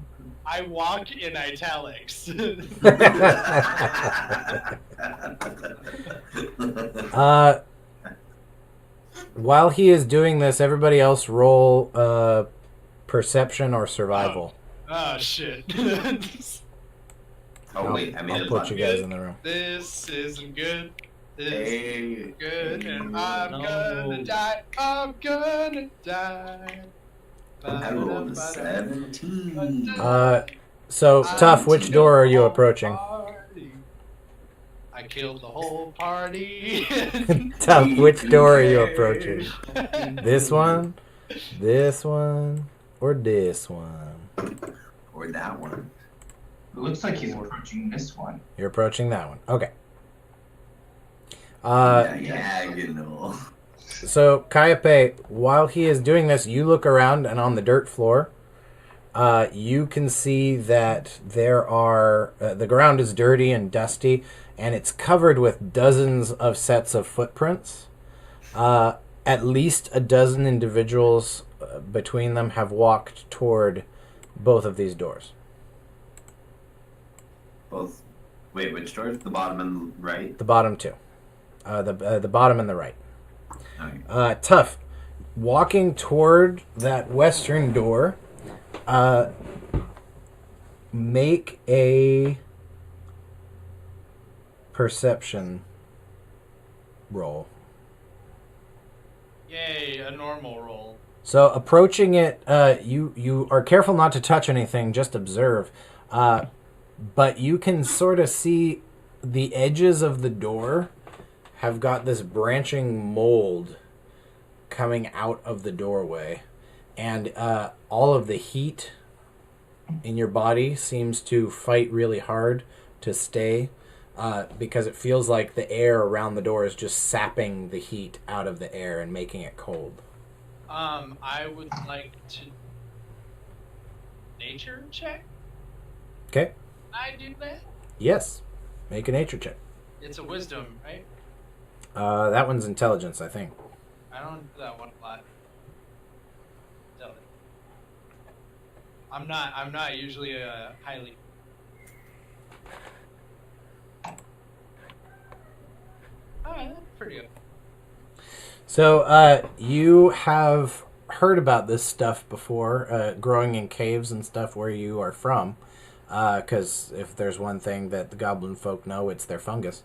I walk in italics. While he is doing this, everybody else roll perception or survival. Oh shit. Oh wait, I made I'll a put you guys in the room. This isn't good. This Hey. isn't good, and I'm No. gonna die. I'm gonna die. I rolled a 17. So, Tough, which door are you approaching? I killed the whole party. Tough, which door are you approaching? This one, or this one? Or that one. It looks like he's approaching this one. You're approaching that one. Okay. Diagonal. So, Kiape, while he is doing this, you look around, and on the dirt floor, you can see that there are... the ground is dirty and dusty, and it's covered with dozens of sets of footprints. At least a dozen individuals between them have walked toward both of these doors. Both. Wait, which doors? The bottom and right? The bottom two. The bottom and the right. Okay. Tough. Walking toward that western door, make a perception roll. Yay, a normal roll. So approaching it, you are careful not to touch anything, just observe. But you can sort of see the edges of the door have got this branching mold coming out of the doorway. And all of the heat in your body seems to fight really hard to stay because it feels like the air around the door is just sapping the heat out of the air and making it cold. I would like to nature check. Okay? I do that. Yes. Make a nature check. It's a wisdom, right? That one's intelligence, I think. I don't do that one a lot. Tell it. I'm not usually a highly. Alright, that's pretty good. So, you have heard about this stuff before, growing in caves and stuff where you are from. Because if there's one thing that the goblin folk know, it's their fungus.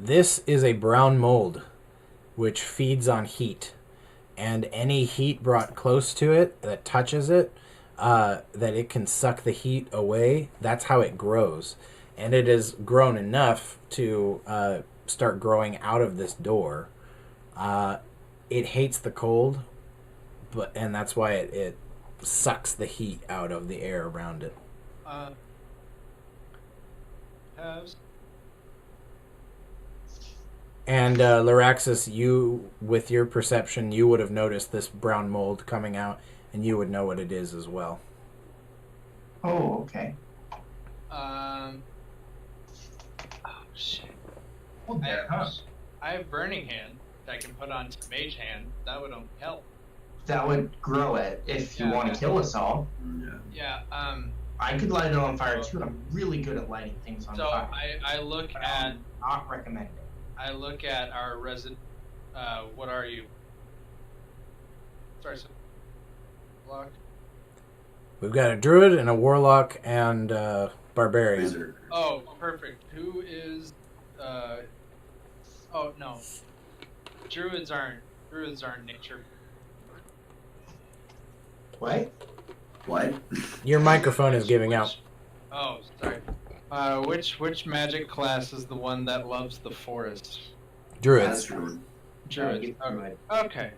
This is a brown mold, which feeds on heat. And any heat brought close to it that touches it, that it can suck the heat away, that's how it grows. And it has grown enough to start growing out of this door. It hates the cold, and that's why it sucks the heat out of the air around it. Halves. And Loraxus, you, with your perception, you would have noticed this brown mold coming out, and you would know what it is as well. Oh, okay. Oh shit. Well, there, huh? I have burning hand. I can put onto Mage Hand. That would only help. That would grow it if you Yeah. want to kill us all. Yeah. Yeah. I could light it on fire too. I'm really good at lighting things on So fire. I look But at not recommend it. I look at our resident. What are you? Sorry, so Warlock. We've got a druid and a warlock and barbarian. Wizard. Oh, perfect. Who is? Oh no, druids aren't nature. What? What? Your microphone is giving out. Oh, sorry. Which magic class is the one that loves the forest? Druids. Druid. Druid. Druid. Okay,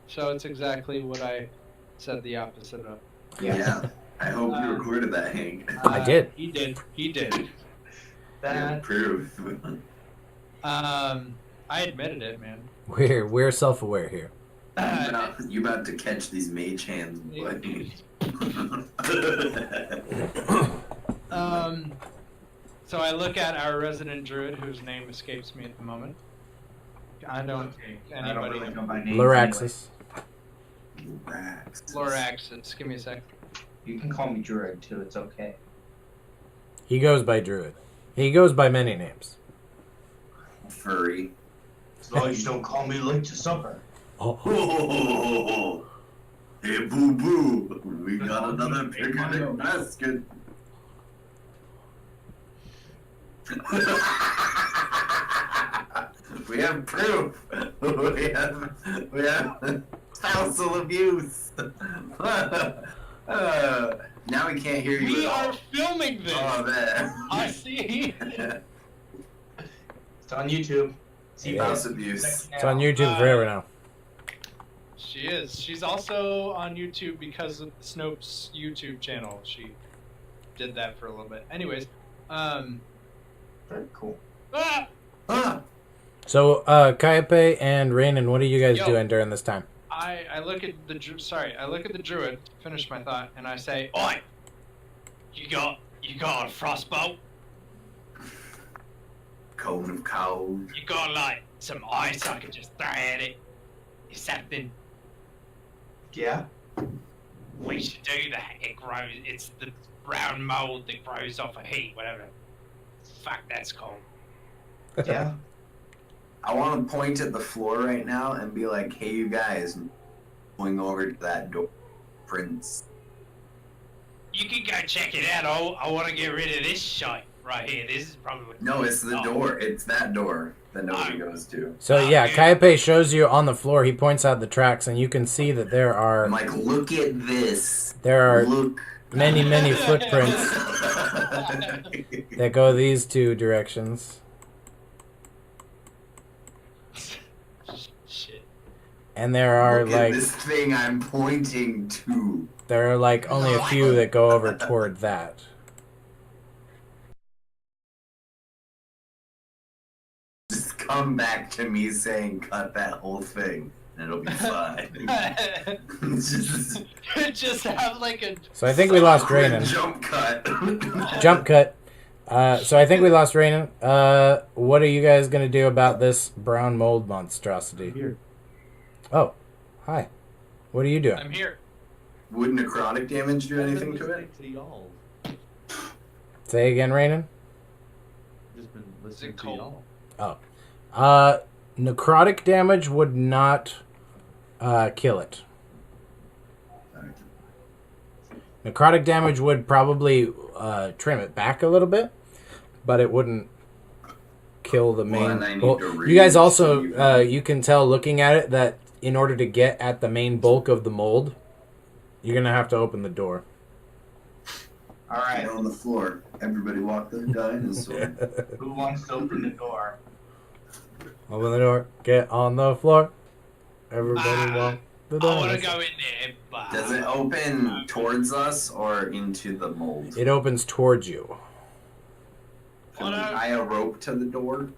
so it's exactly what I said the opposite of. Yeah. I hope you recorded that, Hank. I did. He did. He did. That Proof. I admitted it, man. We're self-aware here. You about to catch these mage hands, buddy. So I look at our resident druid, whose name escapes me at the moment. I don't think I don't anybody. really know by name. Loraxus. Loraxus. Give me a sec. You can call me Druid too. It's okay. He goes by druid. He goes by many names. Furry. As long as you don't call me late to supper. Oh, hey, boo boo. We got another picnic basket. We have proof. We have spousal abuse. Now we can't hear you. We at all. are filming this. Oh man. I see. It's on YouTube. See Spouse abuse. It's on YouTube forever now. She is. She's also on YouTube because of Snope's YouTube channel. She did that for a little bit. Anyways, Very cool. ah! Ah, So, Kiape and Raynen, what are you guys Yo. doing during this time? I look at the I look at the druid. Finish my thought, and I say, "Oi, you got a frostbolt? cone of cows. You got like some ice I could just throw at it? Is something Yeah. we should do that? It grows. It's the brown mold that grows off of heat, whatever. Fuck, that's cool. Yeah. I want to point at the floor right now and be like, "Hey, you guys, going over to that door, Prince." You can go check it out. I want to get rid of this shite right here. This is probably No, it's the door. It's that door that nobody Oh. goes to. So, yeah, Kiape shows you on the floor. He points out the tracks, and you can see that there are I'm like, "Look at this. there are Look." many, many footprints that go these two directions. Shit. And there are, Look at like, this thing I'm pointing to. there are, like, only a few that go over toward that. Just come back to me saying, "Cut that whole thing, and it'll be fine." Just Just have like a. So I think we lost quick Raynen. jump cut. Jump cut. So I think we lost Raynen. What are you guys going to do about this brown mold monstrosity? Here. Oh, hi. What are you doing? I'm here. Would necrotic damage do anything to it? To y'all. Say again, Raynen. Just been listening to cold? y'all. Necrotic damage would not kill it. Necrotic damage would probably trim it back a little bit, but it wouldn't kill the main. and I need Well, to you guys read also, so you you can tell looking at it that in order to get at the main bulk of the mold, you're going to have to open the door. All right. Get on the floor. Everybody walk the dinosaur. Who wants to open the door? Open the door. Get on the floor. Everybody walk the I door. want to go in there, but. Does it open towards us or into the mold? It opens towards you. Can we tie a rope to the door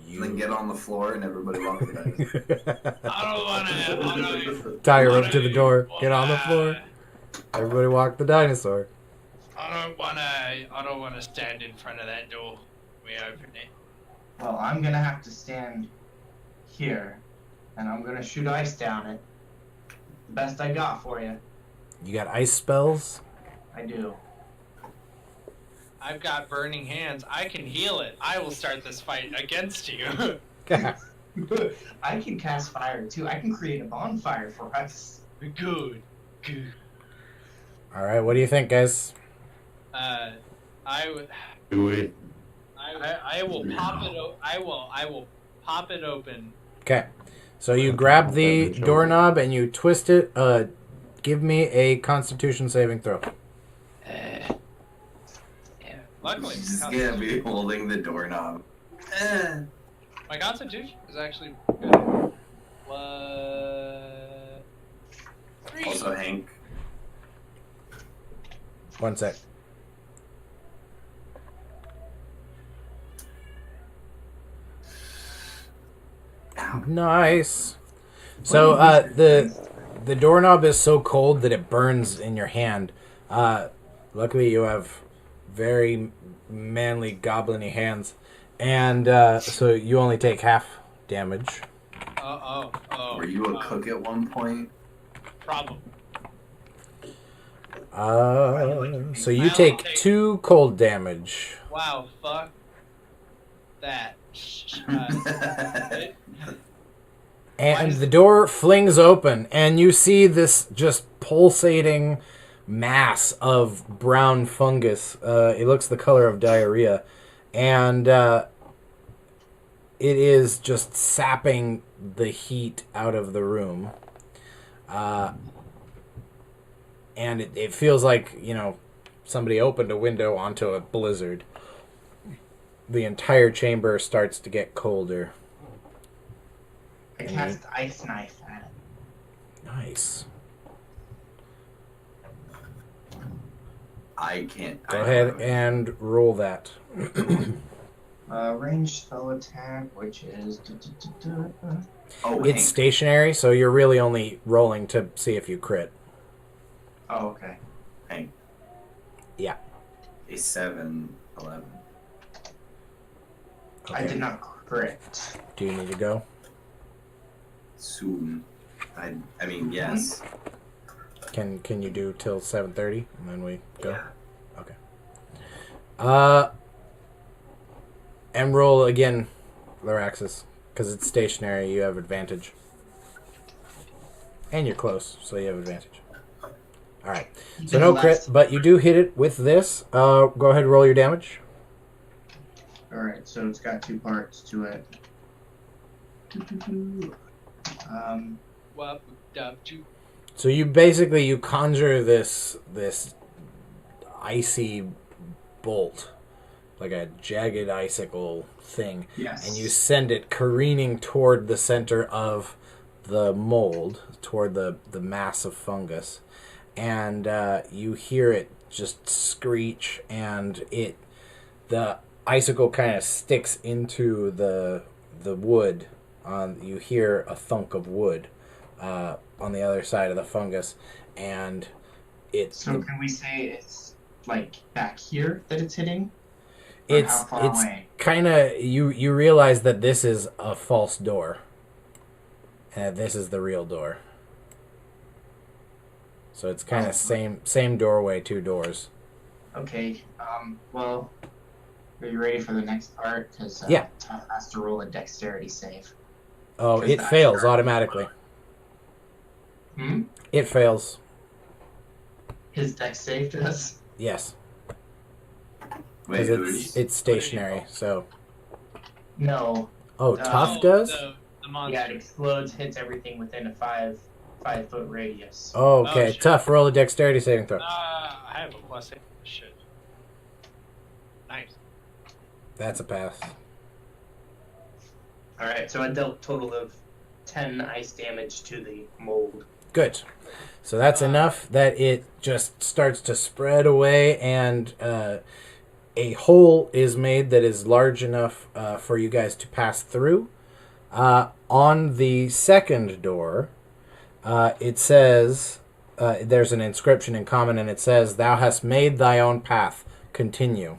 and then get on the floor and everybody walk the dinosaur? I don't want to. Tie her up to the door. Get on the floor. Everybody walk the dinosaur. I don't want to stand in front of that door. We open it. Well, I'm gonna have to stand here and I'm gonna shoot ice down it. The best I got for you. You got ice spells? I do. I've got burning hands. I can heal it. I will start this fight against you. I can cast fire too. I can create a bonfire for us. Good. Good. All right, what do you think, guys? I would. Do it. I will pop it. I will pop it open. Okay. So you grab the doorknob and you twist it. Give me a Constitution saving throw. Luckily, He's just gonna be holding the doorknob. my Constitution is actually good. 3. Also, Hank. 1 sec. Ow. Nice. So the doorknob is so cold that it burns in your hand. Luckily, you have very manly goblin-y hands, and so you only take half damage. Oh. Were you a cook at one point? Problem. So you take 2 cold damage. Wow. Fuck that. And the door flings open, and you see this just pulsating mass of brown fungus. It looks the color of diarrhea. And it is just sapping the heat out of the room. And it feels like, somebody opened a window onto a blizzard. The entire chamber starts to get colder. I cast ice knife at it. Nice. I can't. Go ahead and roll that. Range spell attack, which is. Oh, It's stationary, so you're really only rolling to see if you crit. Oh, okay. Hank. Yeah. A 7-11. I did not crit. Do you need to go? Soon. I mean, yes. Can you do till 7:30 and then we go? Yeah. Okay. And roll again, Loraxus, because it's stationary. You have advantage, and you're close, so you have advantage. All right. So no crit, but you do hit it with this. Go ahead and roll your damage. Alright, so it's got 2 parts to it. So you conjure this icy bolt, like a jagged icicle thing, Yes. and you send it careening toward the center of the mold, toward the mass of fungus, and you hear it just screech, and the icicle kind of sticks into the wood. You hear a thunk of wood on the other side of the fungus, and So can we say it's like back here that it's hitting? it's how far away? kind of you realize that this is a false door, and this is the real door. So it's kind of same doorway, 2 doors. Okay. Well, are you ready for the next part? Because Yeah. Tough has to roll a dexterity save. Oh, Because it that's fails right. automatically. Hmm. It fails. His dex save does. Yes, Wait, because it's stationary. So No. Tough does. The monster. Yeah, it explodes, hits everything within a 5-foot radius. Oh, okay. Oh, shit. Tough. Roll a dexterity saving throw. I have a +8. Shit. Nice. That's a pass. All right, so I dealt a total of 10 ice damage to the mold. Good. So that's enough that it just starts to spread away, and a hole is made that is large enough for you guys to pass through. On the second door, it says, there's an inscription in common, and it says, "Thou hast made thy own path. Continue."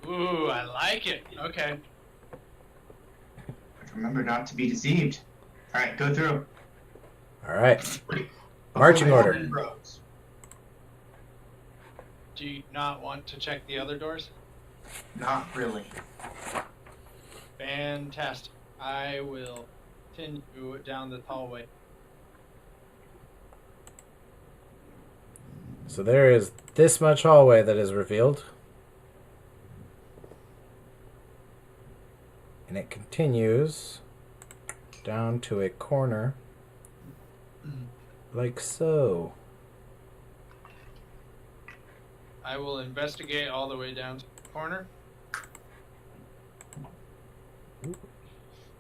Ooh, I like it. Okay. Remember not to be deceived. All right, go through. All right. Marching Before order. the roads. Do you not want to check the other doors? Not really. Fantastic. I will continue down the hallway. So there is this much hallway that is revealed. And it continues down to a corner like so. I will investigate all the way down to the corner.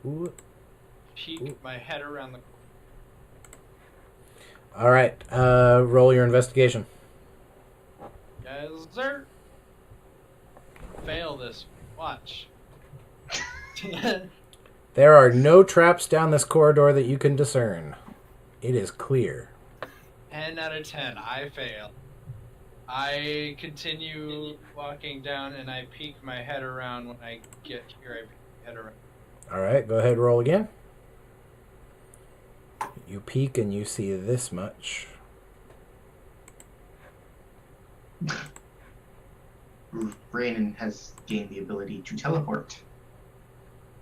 Ooh. Peek my head around the All right, roll your investigation. Yes, sir. Fail this. Watch. There are no traps down this corridor that you can discern. It is clear. 10 out of 10. I fail. I continue walking down and I peek my head around. When I get here, I peek my head around. All right, go ahead, roll again. You peek and you see this much. Raynen has gained the ability to teleport.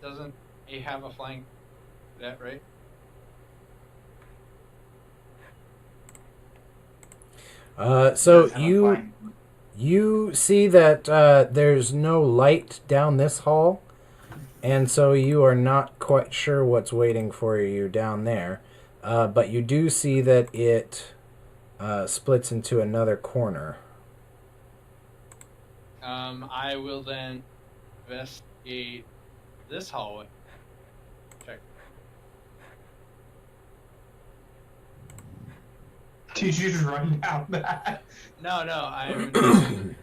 Doesn't he have a flying cadet, right? So Does have a you flying- you see that there's no light down this hall, and so you are not quite sure what's waiting for you down there. But you do see that it splits into another corner. I will then investigate this hallway. Check. Did you just run down that? No, I'm looking.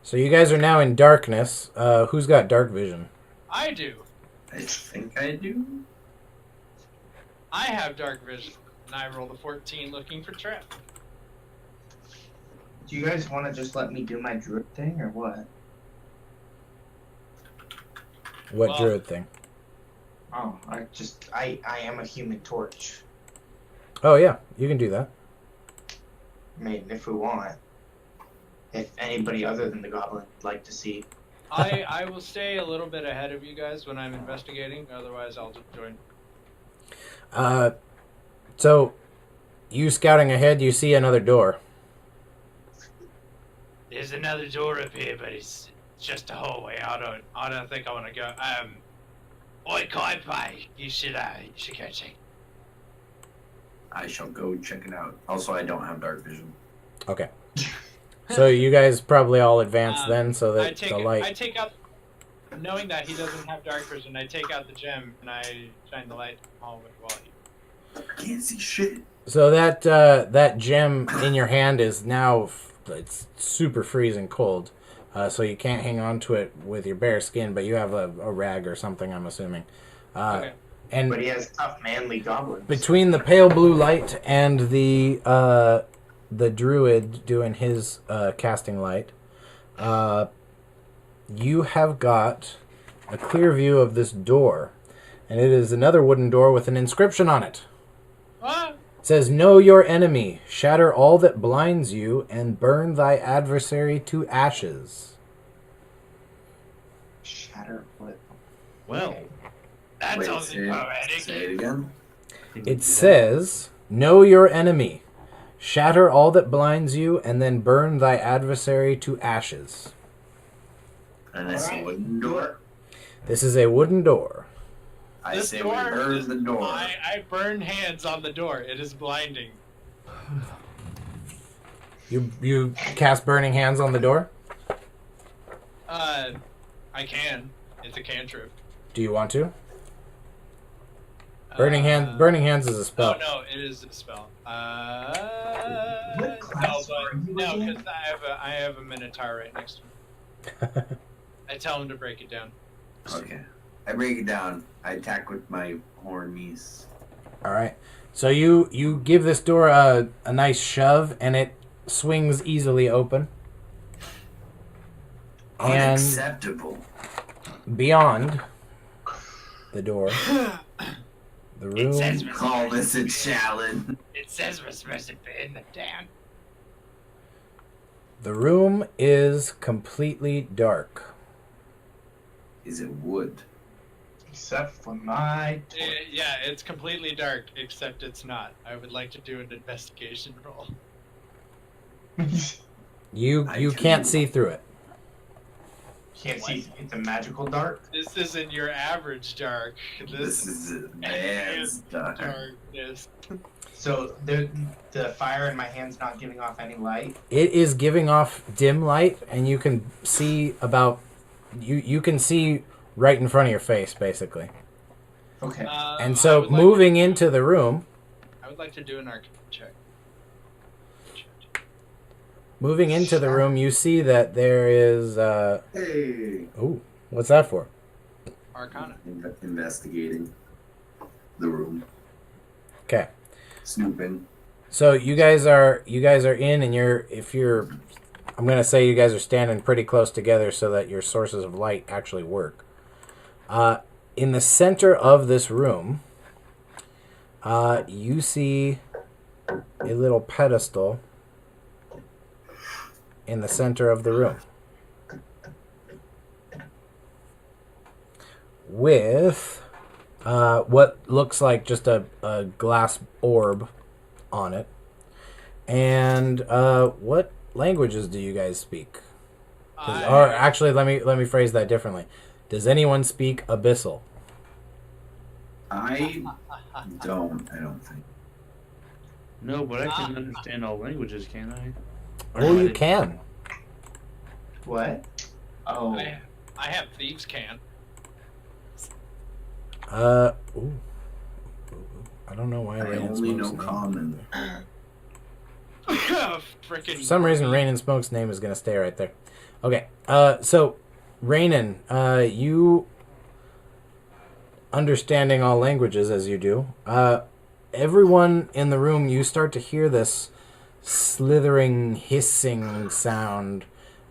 So you guys are now in darkness. Who's got dark vision? I do. I think I do. I have dark vision, and I rolled a 14 looking for trap. Do you guys want to just let me do my druid thing or what? What Well- druid thing? Oh, I am a human torch. Oh yeah, you can do that. I mean, if we want. If anybody other than the goblin would like to see. I will stay a little bit ahead of you guys when I'm investigating. Otherwise, I'll just join. So you scouting ahead, you see another door. There's another door up here, but it's just a hallway. I don't think I want to go. Oi, Kiape, you should go check. I shall go check it out. Also, I don't have dark vision. Okay. So you guys probably all advance then, so I that take the light. I take out, knowing that he doesn't have dark vision. I take out the gem and I shine the light in the hallway while he. I can't see shit. So that gem in your hand is now it's super freezing cold, so you can't hang on to it with your bare skin, but you have a rag or something, I'm assuming. Okay. And But he has tough, manly goblins. between the pale blue light and the druid doing his casting light, you have got a clear view of this door, and it is another wooden door with an inscription on it. What? It says, "Know your enemy, shatter all that blinds you, and burn thy adversary to ashes." Shatter what? Well, That Wait, sounds say it poetic. again. It says, "Know your enemy, shatter all that blinds you, and then burn thy adversary to ashes." And it's a wooden door. This is a wooden door. I This say we door burn is- the door. I burn hands on the door. It is blinding. You cast burning hands on the door? I can. It's a cantrip. Do you want to? Burning hands is a Oh spell. no, it is a spell. What class are you No, again? because I have a Minotaur right next to me. I tell him to break it down. Okay. I break it down. I attack with my horn mace. All right. So you give this door a nice shove, and it swings easily open. And Unacceptable. beyond the door. The It says room. we're Call supposed this a to challenge. It says we're supposed to burn them down. The room is completely dark. Is it wood? Except for my. Yeah, it's completely dark, except it's not. I would like to do an investigation roll. You I can't do. see through it. Can't see. It's a magical dark. This isn't your average dark. This is a man's dark. darkness. So the fire in my hand's not giving off any light. It is giving off dim light, and you can see about you can see right in front of your face, basically. Okay. And so, moving into the room, I would like to do an arcane check. moving into the room, you see that there is. Hey. Ooh, what's that for? Arcana. Investigating the room. Okay. Snooping. So you guys are in, and I'm gonna say you guys are standing pretty close together so that your sources of light actually work. In the center of this room, you see a little pedestal in the center of the room with what looks like just a glass orb on it. And what languages do you guys speak? Or actually, let me phrase that differently. Does anyone speak Abyssal? I don't think. No, but I can understand all languages, can't I? Oh, you can. What? Oh. I have thieves' can. Ooh. I don't know why I Raynen only know Smoake's name. common. Freaking. For some reason, Raynen Smoake's name is going to stay right there. Okay, so Raynen, you understanding all languages as you do, everyone in the room, you start to hear this slithering, hissing sound,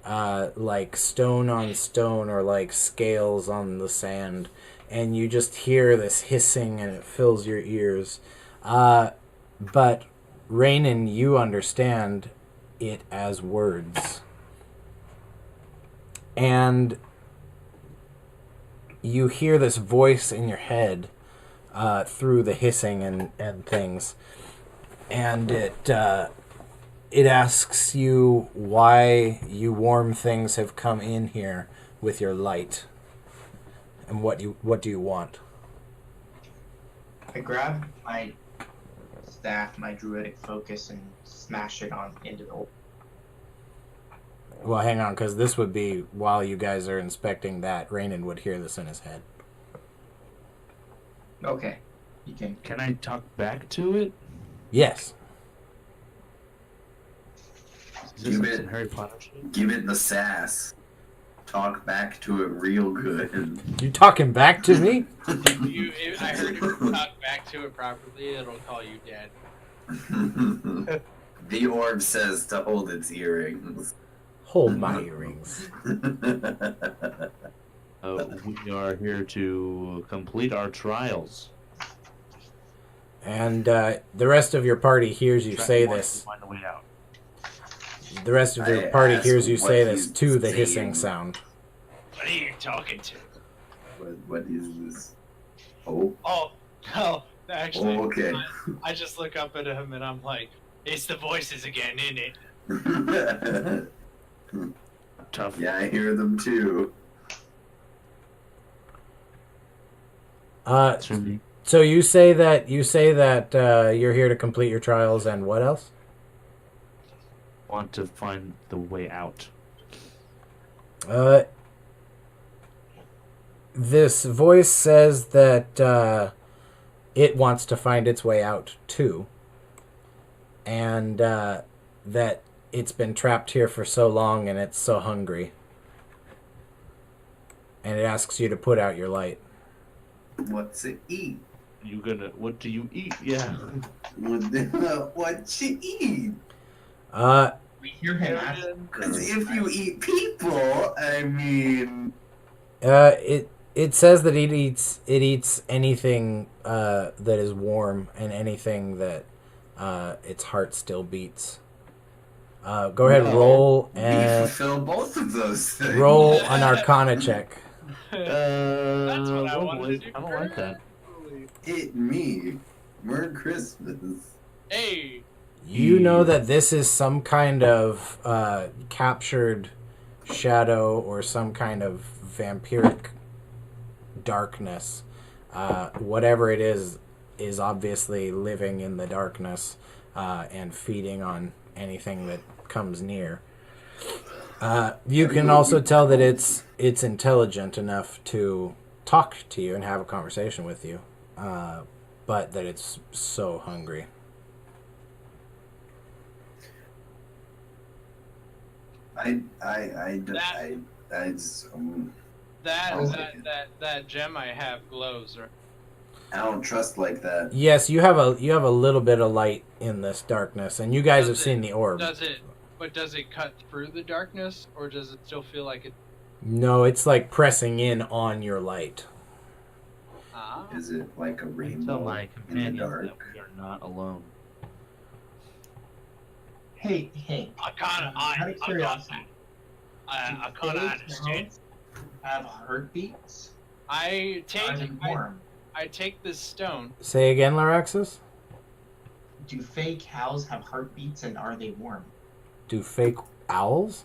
like stone on stone or like scales on the sand. And you just hear this hissing and it fills your ears. But Raynen, you understand it as words. And you hear this voice in your head through the hissing and things. And it asks you why you warm things have come in here with your light. And what do you want? I grab my staff, my druidic focus, and smash it into the. Well, hang on, because this would be while you guys are inspecting that. Raynen would hear this in his head. Okay, you can. Can I talk back to it? Yes. Is this like some Harry Potter shit? Give it the sass. Talk back to it real good. You talking back to me? I heard if you talk back to it properly, it'll call you dad. The orb says to hold its earrings. Hold my earrings. We are here to complete our trials. And the rest of your party hears you say this. Find a way out. The rest of your I party asked hears you what say this he's to the saying. hissing sound. What are you talking to? What is this? Oh, Oh, no. Actually, okay. I just look up at him and I'm like, It's the voices again, isn't it? Tough. Yeah, I hear them too. That's for me. So you say that you're here to complete your trials, and what else? Want to find the way out. This voice says that it wants to find its way out too, and that it's been trapped here for so long and it's so hungry, and it asks you to put out your light. What's it eat? What do you eat? Yeah. What you eat? We hear him ask. Because if you eat people, I mean... It It says that it eats anything that is warm and anything that its heart still beats. Go ahead, No, roll We and fulfill both of those things. roll an Arcana check. That's what I wanted boys, to do. I don't like that. Hit me. Merry Christmas. Hey, You know that this is some kind of captured shadow or some kind of vampiric darkness. Whatever it is obviously living in the darkness and feeding on anything that comes near. You can also tell that it's intelligent enough to talk to you and have a conversation with you, but that it's so hungry. that gem I have glows, right? I don't trust like that. Yes, you have a little bit of light in this darkness, and you guys have seen the orb. Does it cut through the darkness, or does it still feel like it? No, it's like pressing in on your light. Ah. Is it like a Tell rainbow my in the companions that dark? we are not alone. Hey, out of curiosity, I do can't fake understand. cows have heartbeats? I Are they take warm? I take this stone. Say again, Loraxus? Do fey cows have heartbeats and are they warm? Do fake owls?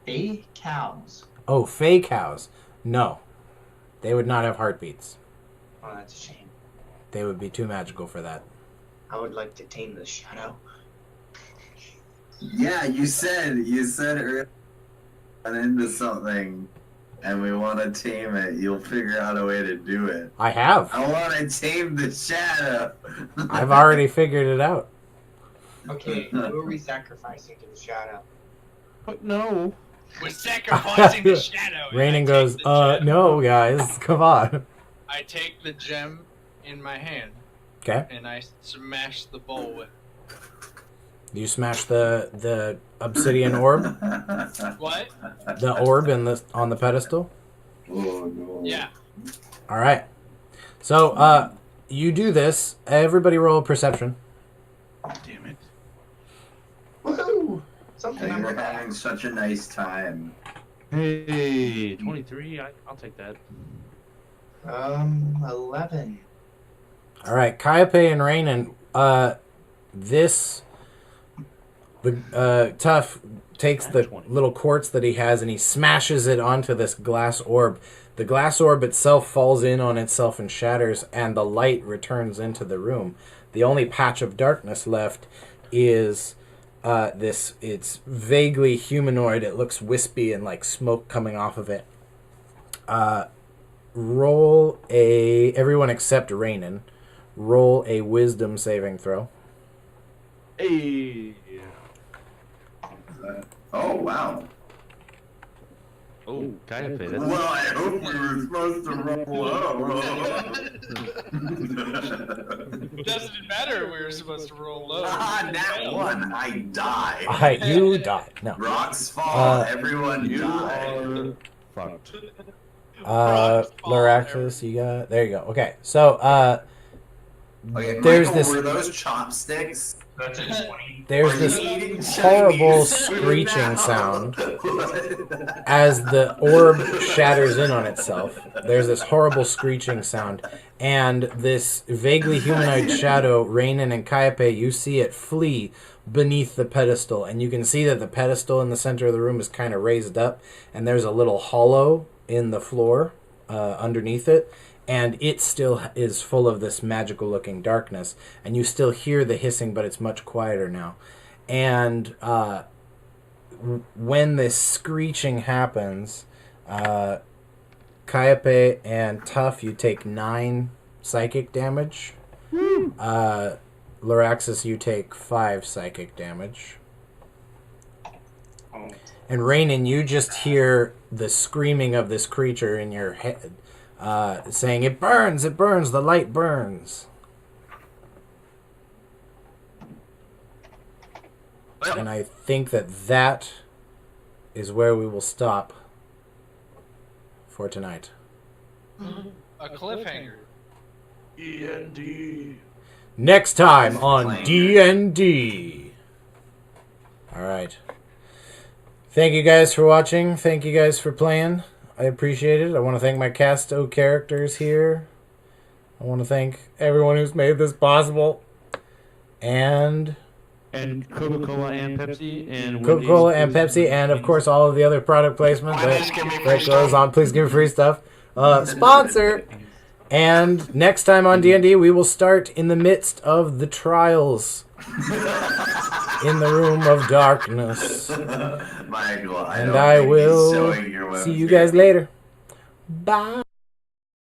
Fey cows. Oh, fey cows. No. They would not have heartbeats. Oh, that's a shame. They would be too magical for that. I would like to tame the shadow. Yeah, you said earlier run into something and we want to tame it. You'll figure out a way to do it. I have. I want to tame the shadow. I've already figured it out. Okay, who are we sacrificing to the shadow? But no. We're sacrificing the shadow. and I Raynen take goes, the gem. no, guys, come on. I take the gem in my hand Okay. and I smash the bowl with. You smash the obsidian orb, What? the orb on the pedestal. Oh no. Yeah. All right. So, you do this. Everybody roll perception. Damn it. Woohoo! Something And I'm you're having such a nice time. Hey, 23. I'll take that. 11. All right, Kiape and Raynen. Tough takes the 20. little quartz that he has and he smashes it onto this glass orb. The glass orb itself falls in on itself and shatters, and the light returns into the room. The only patch of darkness left is this. It's vaguely humanoid. It looks wispy and like smoke coming off of it. Everyone except Raynen, roll a wisdom saving throw. Hey. Oh wow. Oh, Kiape. That's Well, I hope we were supposed to roll low. Doesn't matter. We were supposed to roll low. That one, I die. You died. No. Rocks fall, everyone you die. are fucked. Rocks fall, Loraxus, you got. There you go. Okay, so Okay, There's Michael, this- were those chopsticks? That's a 20. there's Were this you eating horrible Chinese food screeching now? sound as the orb shatters in on itself. There's this horrible screeching sound, and this vaguely humanoid shadow, Raynen and Kiape, you see it flee beneath the pedestal, and you can see that the pedestal in the center of the room is kind of raised up, and there's a little hollow in the floor underneath it, and it still is full of this magical looking darkness, and you still hear the hissing, but it's much quieter now. And when this screeching happens, Kiape and Tough, you take 9 psychic damage. Loraxus, you take 5 psychic damage. And Raynen, you just hear the screaming of this creature in your head, saying, it burns, the light burns. And I think that is where we will stop for tonight. A cliffhanger. E-N-D. Next time on Playing. D&D. All right. Thank you guys for watching. Thank you guys for playing. I appreciate it. I want to thank my cast of characters here. I want to thank everyone who's made this possible. And Coca-Cola and Pepsi and Coca-Cola and Pepsi, and of course all of the other product placement that goes on. Please give me free stuff. Sponsor. And next time on D&D, we will start in the midst of the trials in the room of darkness. Michael, And I will your see you guys later. Bye.